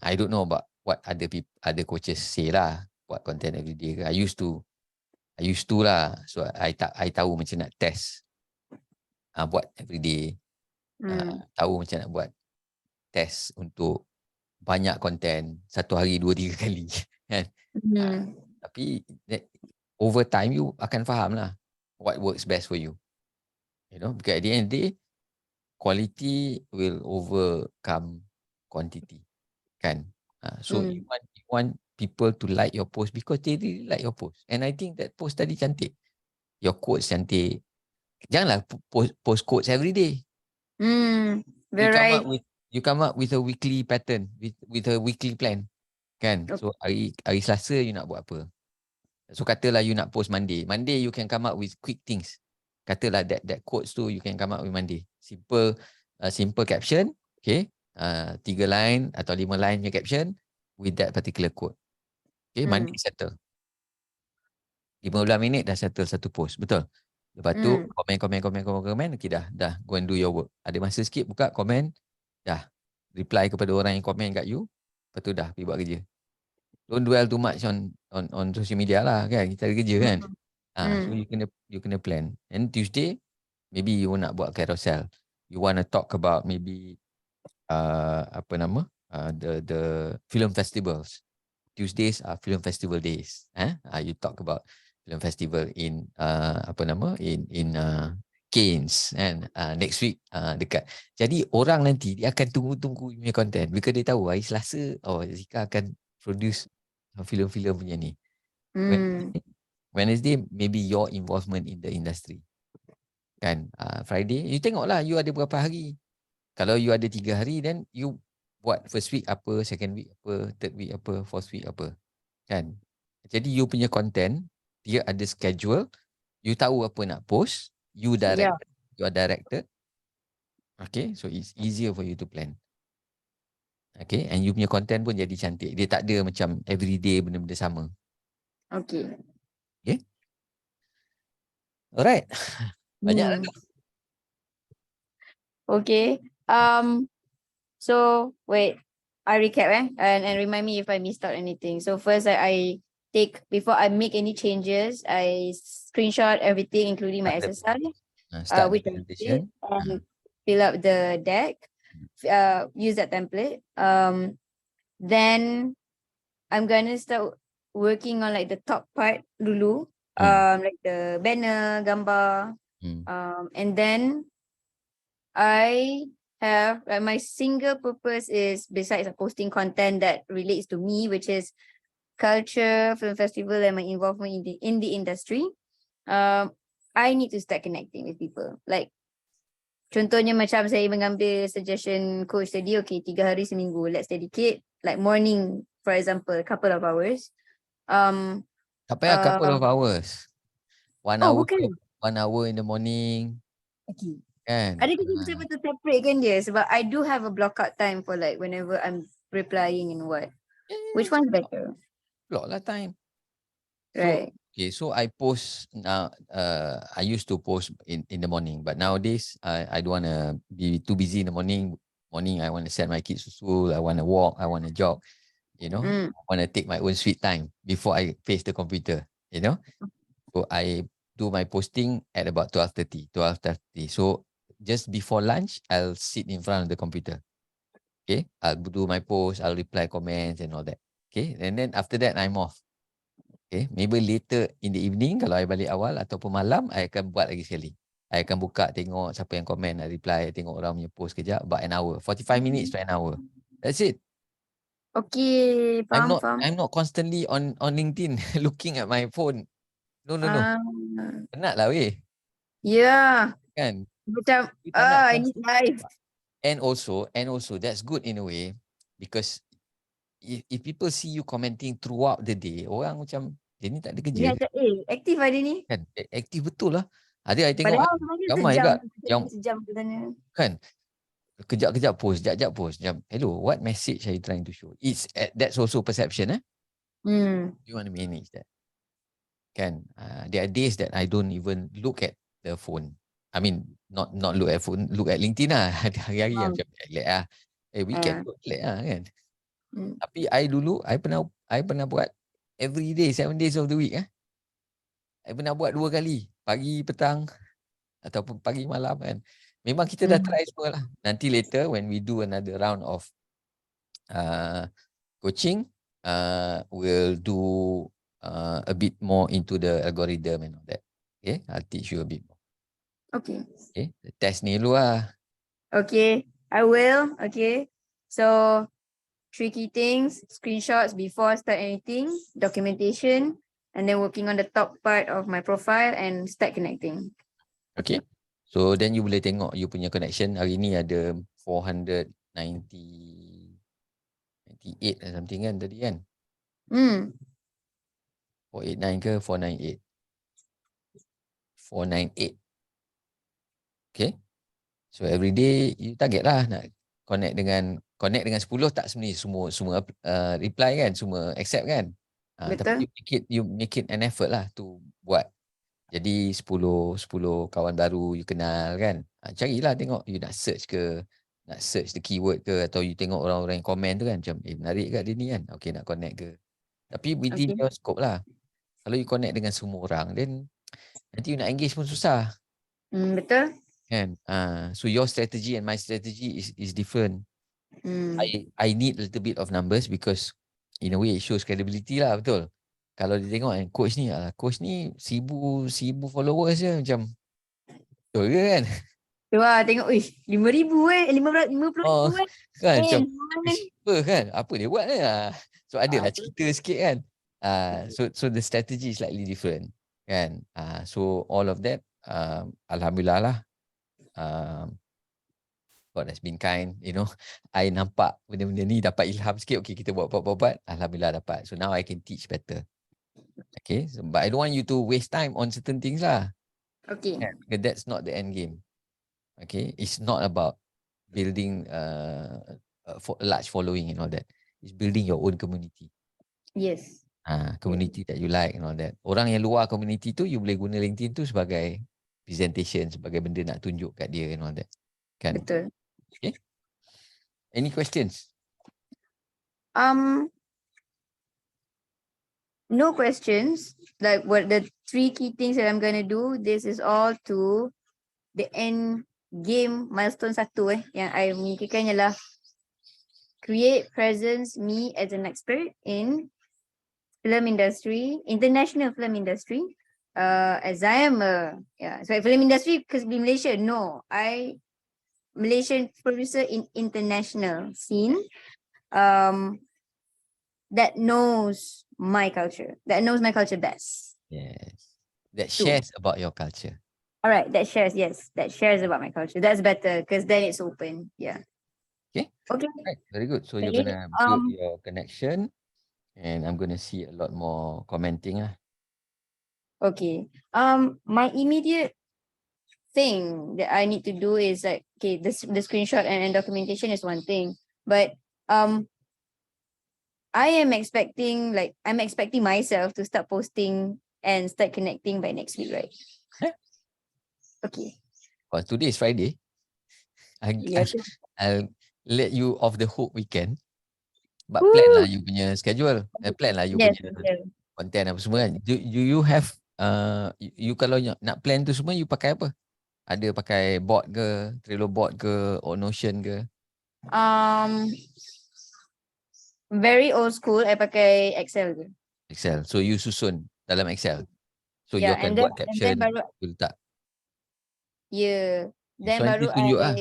I don't know about what other coaches say lah. Buat content every day ke. I used to lah. So I tahu macam nak test. Buat every day. Tahu macam nak buat test untuk banyak content. Satu hari 2-3 kali. Kan? Tapi over time you akan faham lah what works best for you. You know, because at the end of the day, quality will overcome quantity. Kan? So you want people to like your post because they really like your post. And I think that post tadi cantik. Your quotes cantik. Janganlah post quotes every day. Very right. You come up with a weekly pattern, with a weekly plan, kan? So hari Selasa you nak buat apa? So katalah you nak post Monday. Monday you can come up with quick things. Katalah that quotes tu you can come up with Monday. Simple caption, okay? 3 line atau 5 line punya caption with that particular quote. Okay, Monday settle. 15 minit dah settle satu post, betul? Lepas tu komen, okay dah go and do your work. Ada masa sikit buka komen, dah reply kepada orang yang komen kat you, lepas tu dah pergi buat kerja. Don't dwell too much on social media lah, kan? Kita ada kerja kan. So you kena plan. And Tuesday maybe you nak buat carousel. You want to talk about maybe the film festivals. Tuesdays are film festival days. You talk about film festival in Cairns, and next week dekat. Jadi orang nanti dia akan tunggu punya content because dia tahu hari Selasa Haziqah akan produce filem-filem punya ni. Wednesday maybe your involvement in the industry. Kan, Friday you tengoklah you ada berapa hari. Kalau you ada 3 hari, then you buat first week apa, second week apa, third week apa, fourth week apa. Kan? Jadi you punya content dia ada schedule, you tahu apa nak post, you are directed. Okay, so it's easier for you to plan. Okay, and you punya content pun jadi cantik. Dia tak ada macam everyday benda-benda sama. Okay. Okay. Alright. Banyak lah tu. Okay. So wait, I recap and remind me if I missed out anything. So first I take, before I make any changes, I screenshot everything including my exercise, which I did, and fill up the deck, use that template. Then I'm gonna start working on like the top part dulu, like the banner, gambar, and then I have my single purpose is, besides posting content that relates to me, which is culture, film festival, and my involvement in the industry. I need to start connecting with people. Like contohnya macam saya mengambil suggestion coach tadi, okay, 3 hari seminggu, let's dedicate like morning, for example, a couple of hours. Tak payah couple of hours. 1 hour. Bukan. 1 hour in the morning. Okay. Kan? Ada kita betul-betul separate kan dia, sebab I do have a block out time for like whenever I'm replying and what. Which one's better? Block lah time. Right. So I post now. I used to post in the morning, but nowadays I don't want to be too busy in the morning. I want to send my kids to school. I want to walk. I want to jog. I want to take my own sweet time before I face the computer. So I do my posting at about 12:30. So just before lunch, I'll sit in front of the computer. Okay, I'll do my post, I'll reply comments and all that. Okay, and then after that, I'm off. Okay, maybe later in the evening, kalau I balik awal ataupun malam, I akan buat lagi sekali. I akan buka, tengok siapa yang komen, I reply, tengok orang punya post kejap, about an hour. 45 minutes to an hour. That's it. Okay, faham. I'm not constantly on LinkedIn looking at my phone. No. Penat lah weh. Yeah. Kan? Macam, I need life. And also that's good in a way, because if people see you commenting throughout the day, orang macam dia ni tak ada kerja. Dia aktif hari ni. Kan? Aktif betul lah. Ada I tengok ramai kat yang sejam ke sana. kan. Kejap-kejap post, jap post. Macam, hello, what message are you trying to show? That's also perception. You want to manage that. Kan? There are days that I don't even look at the phone. I mean, not look at phone, look at LinkedIn lah. Hari-hari macam relax lah. Weekend pun relax lah kan. Tapi I pernah buat every day, 7 days of the week. I pernah buat 2 kali. Pagi, petang ataupun pagi, malam kan. Memang kita dah try semua lah. Nanti later when we do another round of coaching, we'll do a bit more into the algorithm and all that. Okay, I'll teach you a bit more. Okay. Test ni dulu lah. Okay, I will. Okay. So, 3 key things: screenshots before I start anything, documentation, and then working on the top part of my profile and start connecting. Okay. So then you boleh tengok you punya connection hari ni ada 498 or something kan tadi kan. 489 ke 498? 498. Okay. So every day you target lah nak connect dengan 10 tak sebenarnya semua reply kan, semua accept kan. Tapi you make it an effort lah to buat. Jadi 10 kawan baru you kenal kan. Carilah tengok you nak search the keyword ke, atau you tengok orang-orang yang komen tu kan, macam menarik kat dia ni kan. Okay, nak connect ke. Tapi within your scope lah. Kalau you connect dengan semua orang, then nanti you nak engage pun susah. Betul. Kan? So your strategy and my strategy is different. I need a little bit of numbers because in a way it shows credibility lah, betul. Kalau dia tengok coach ni 1000 followers je, macam betul ke kan? Wah, tengok 5,000 Oh, kan macam mana? kan? Apa dia buat ni? So adalah cerita sikit kan. So the strategy is slightly different kan. So all of that, alhamdulillah lah. God has been kind, you know. I nampak benda-benda ni dapat ilham sikit. Okay, kita buat. Alhamdulillah dapat. So now I can teach better. Okay, so, but I don't want you to waste time on certain things lah. Okay. Because that's not the end game. Okay, it's not about building a large following and all that. It's building your own community. Yes. Community that you like and all that. Orang yang luar community tu, you boleh guna LinkedIn tu sebagai presentation, sebagai benda nak tunjuk kat dia and all that. Kan? Betul. Okay. Any questions? No questions. Like what the 3 key things that I'm gonna do, this is all to the end game milestone 1 yang I memikirkan ialah create presence me as an expert in film industry, international film industry. As I am so film industry because in Malaysia, no, I Malaysian producer in international scene. That knows my culture best. Yes. That shares about your culture. All right, that shares about my culture. That's better because then it's open. Yeah. Okay. Right. Very good. So you're gonna build your connection, and I'm gonna see a lot more commenting. Okay. My immediate thing that I need to do is like, okay, the screenshot and documentation is one thing, but I'm expecting myself to start posting and start connecting by next week, right? Yeah. Okay. Well, today is Friday. I'll let you off the hook weekend. But plan lah you punya schedule. Plan lah you punya content apa semua kan. Do you have you kalau nak plan tu semua you pakai apa? Ada pakai board ke, Trello board ke, or Notion ke? Very old school, I pakai Excel je. Excel. So you susun dalam Excel. So you akan buat caption, you letak. Yeah. Then so baru tunjuk lah.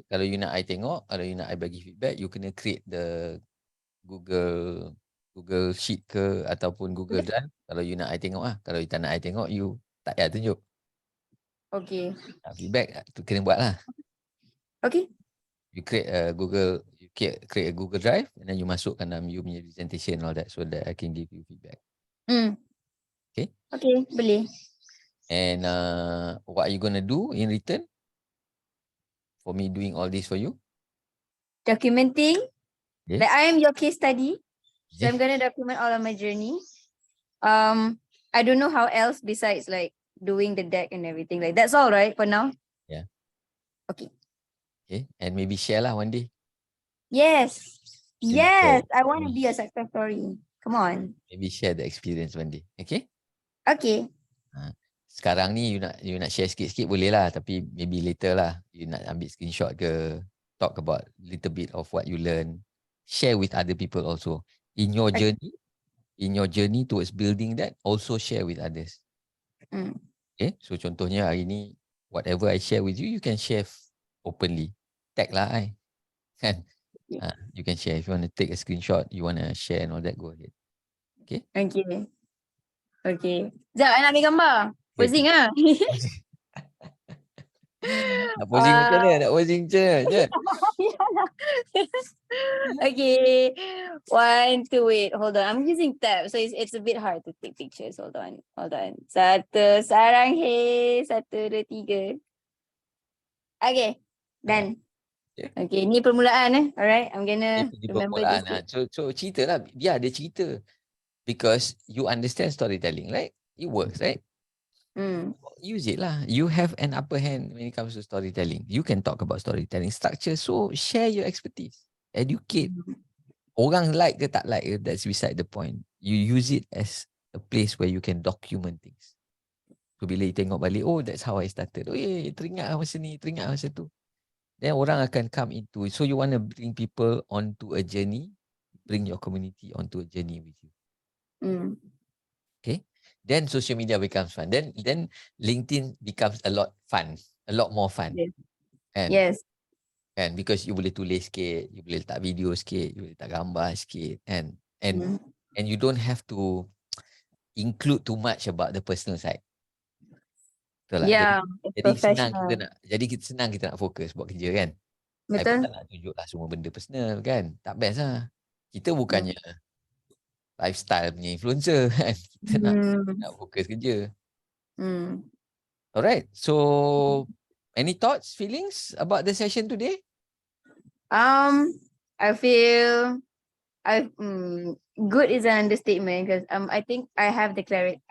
Kalau you nak I tengok, kalau you nak I bagi feedback, you kena create the Google Sheet ke ataupun Google Drive. Kalau you nak I tengok lah. Kalau you tak nak I tengok, you tak payah tunjuk. Okay. Feedback tu kena buat lah. Okay. You create a Google Drive and then you masukkan dalam you punya presentation and all that so that I can give you feedback. Okay? Okay, boleh. And what are you gonna do in return for me doing all this for you? Documenting. Yes. Like I am your case study. So I'm gonna document all of my journey. I don't know how else besides like doing the deck and everything. Like that's all right for now. Yeah. Okay. Okay. And maybe share lah one day. Yes. Yes. I want to be a success story. Come on. Maybe share the experience one day. Okay? Okay. Sekarang ni you nak share sikit-sikit boleh lah, tapi maybe later lah you nak ambil screenshot ke, talk about little bit of what you learn, share with other people also in your journey towards building that, also share with others. Okay, so contohnya hari ni whatever I share with you, you can share openly, tag lah kan. You can share if you want to take a screenshot, you want to share and all that, go ahead. Okay. Okay. Sekejap, I nak ambil gambar. Posing lah. Nak posing macam mana? Nak posing macam mana? Je. Okay. 1, 2, wait. Hold on. I'm using tab, so it's a bit hard to take pictures. Hold on. 1, sarang he. 1, 2, 3. Okay. Done. Okay. Okay. Ni permulaan Alright. I'm gonna Itu di remember permulaan. this. So cerita lah. Biar dia cerita. Because you understand storytelling, right? It works, right? Use it lah. You have an upper hand when it comes to storytelling. You can talk about storytelling structure. So share your expertise. Educate. Orang like ke tak like ke, that's beside the point. You use it as a place where you can document things. So bila you tengok balik, oh that's how I started. Oh yeah, teringat masa ni, teringat masa tu. Then orang akan come into it. So you want to bring people onto a journey. Bring your community onto a journey with you. Okay. Then social media becomes fun. Then LinkedIn becomes a lot fun. A lot more fun. Yes. And Yes. and because you boleh tulis sikit, you boleh letak video sikit, you boleh letak gambar sikit, and you don't have to include too much about the personal side. Betul tak? Yeah. Jadi Professional. senang kita nak fokus buat kerja kan. I pun Betul. tak nak tunjuk lah semua benda personal kan. Tak best lah. Kita bukannya lifestyle punya influencer kan. Kita nak fokus kerja. Alright. So any thoughts, feelings about the session today? I feel good is an understatement because I think I have the clarity.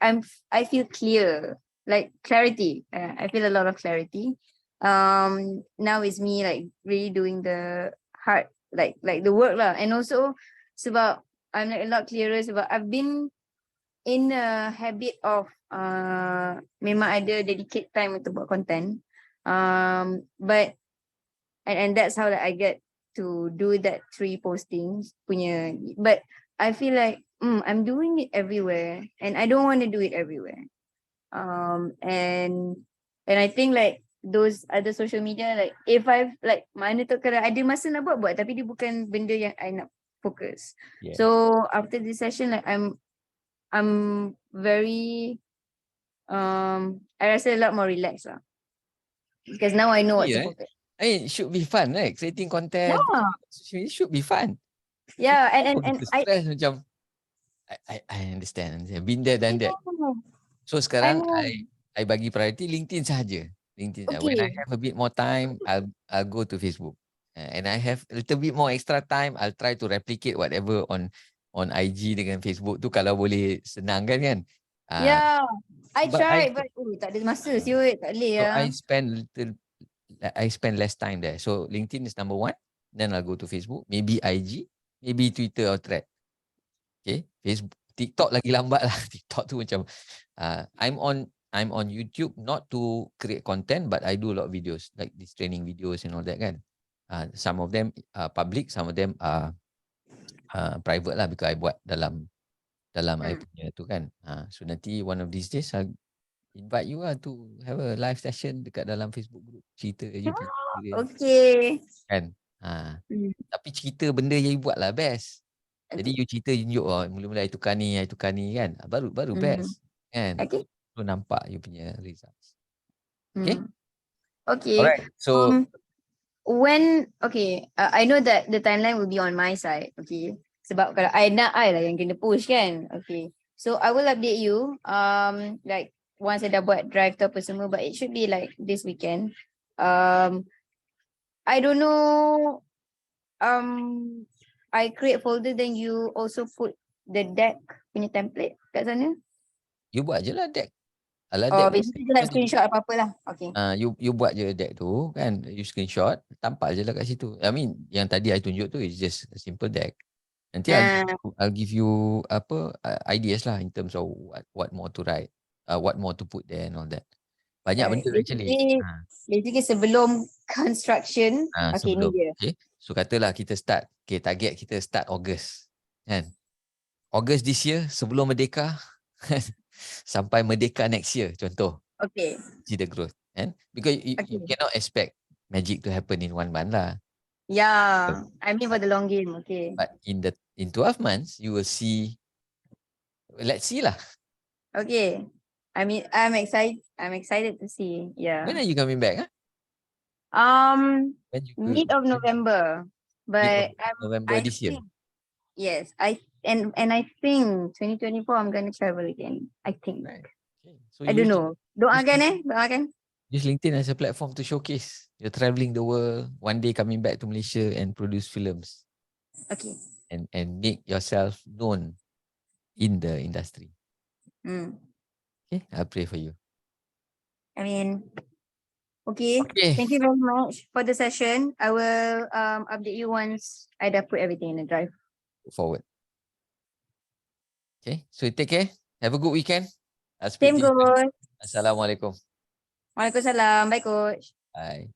I feel clear, like clarity. I feel a lot of clarity. Now it's me like really doing the hard like the work lah, and also sebab I'm like a lot clearer sebab I've been in a habit of memang ada dedicate time untuk buat content. But and that's how that I get to do that 3 postings punya. But I feel like I'm doing it everywhere and I don't want to do it everywhere. And I think like those other social media, like if I've like mana tu kadang ada masa nak buat tapi dia bukan benda yang I nak fokus. Yeah. So after this session, like I'm very I rasa a lot more relaxed lah. Because now I know what to focus. It should be fun, right? Creating content. Yeah. It should be fun. Yeah, and stress macam I understand. Been there, done that. So sekarang I bagi priority LinkedIn sahaja. LinkedIn. Okay. When I have a bit more time, I'll go to Facebook. And I have a little bit more extra time, I'll try to replicate whatever on IG dengan Facebook tu kalau boleh senang kan. Yeah. I but tried but tak ada masa siut, tak boleh So lah. I spend less time there. So LinkedIn is number 1. Then I'll go to Facebook, maybe IG, maybe Twitter or Thread. Okay, Facebook, TikTok lagi lambat lah. TikTok tu macam I'm on YouTube not to create content, but I do a lot of videos like these training videos and all that kan. Some of them are public, some of them are private lah because I buat dalam I punya tu kan. So nanti one of these days I'll invite you lah to have a live session dekat dalam Facebook group. Cerita you punya experience. Okay. Kan? Tapi cerita benda yang you buat lah best. Jadi you cerita, you tunjuk mula-mula I tukar ni kan. Baru best. Kan? Okay. So nampak you punya results. Okay? Okay. Alright. So I know that the timeline will be on my side. Okay. Sebab kalau I lah yang kena push kan. Okay. So I will update you. Like once I dah buat drive tu apa semua, but it should be like this weekend. I don't know. I create folder, then you also put the deck punya template kat sana. You buat je lah deck. Basically you nak screenshot apa-apa lah. Okay. You buat je deck tu kan. You screenshot. Tampak je lah kat situ. I mean, yang tadi I tunjuk tu is just a simple deck. Nanti I'll give you ideas lah in terms of what more to write. What more to put there and all that. Banyak benda actually. Basically sebelum construction. Okay, ni dia. Okay. So katalah kita start. Okay, target kita start August. Kan? August this year sebelum Merdeka sampai Merdeka next year contoh. Okay. See the growth. Kan? Because you cannot expect magic to happen in 1 month lah. Yeah. I mean for the long game. Okay. But in 12 months, you will see. Let's see lah. Okay. I mean, I'm excited to see. Yeah. When are you coming back? When you Mid of November. mid of But November I this year. think yes, and I think 2024 I'm gonna travel again. I think. Right. Okay. So I don't use know. Doakan LinkedIn, doakan. use LinkedIn as a platform to showcase. You're traveling the world, one day coming back to Malaysia and produce films Okay. and make yourself known in the industry. Hmm. Okay, I pray for you. I mean, okay. Okay, Thank you very much for the session. I will update you once I dah put everything in the drive. look forward. Okay, so take care. Have a good weekend. I'll speak Same to you soon. goes. Assalamualaikum. Waalaikumsalam. Bye, coach. Bye.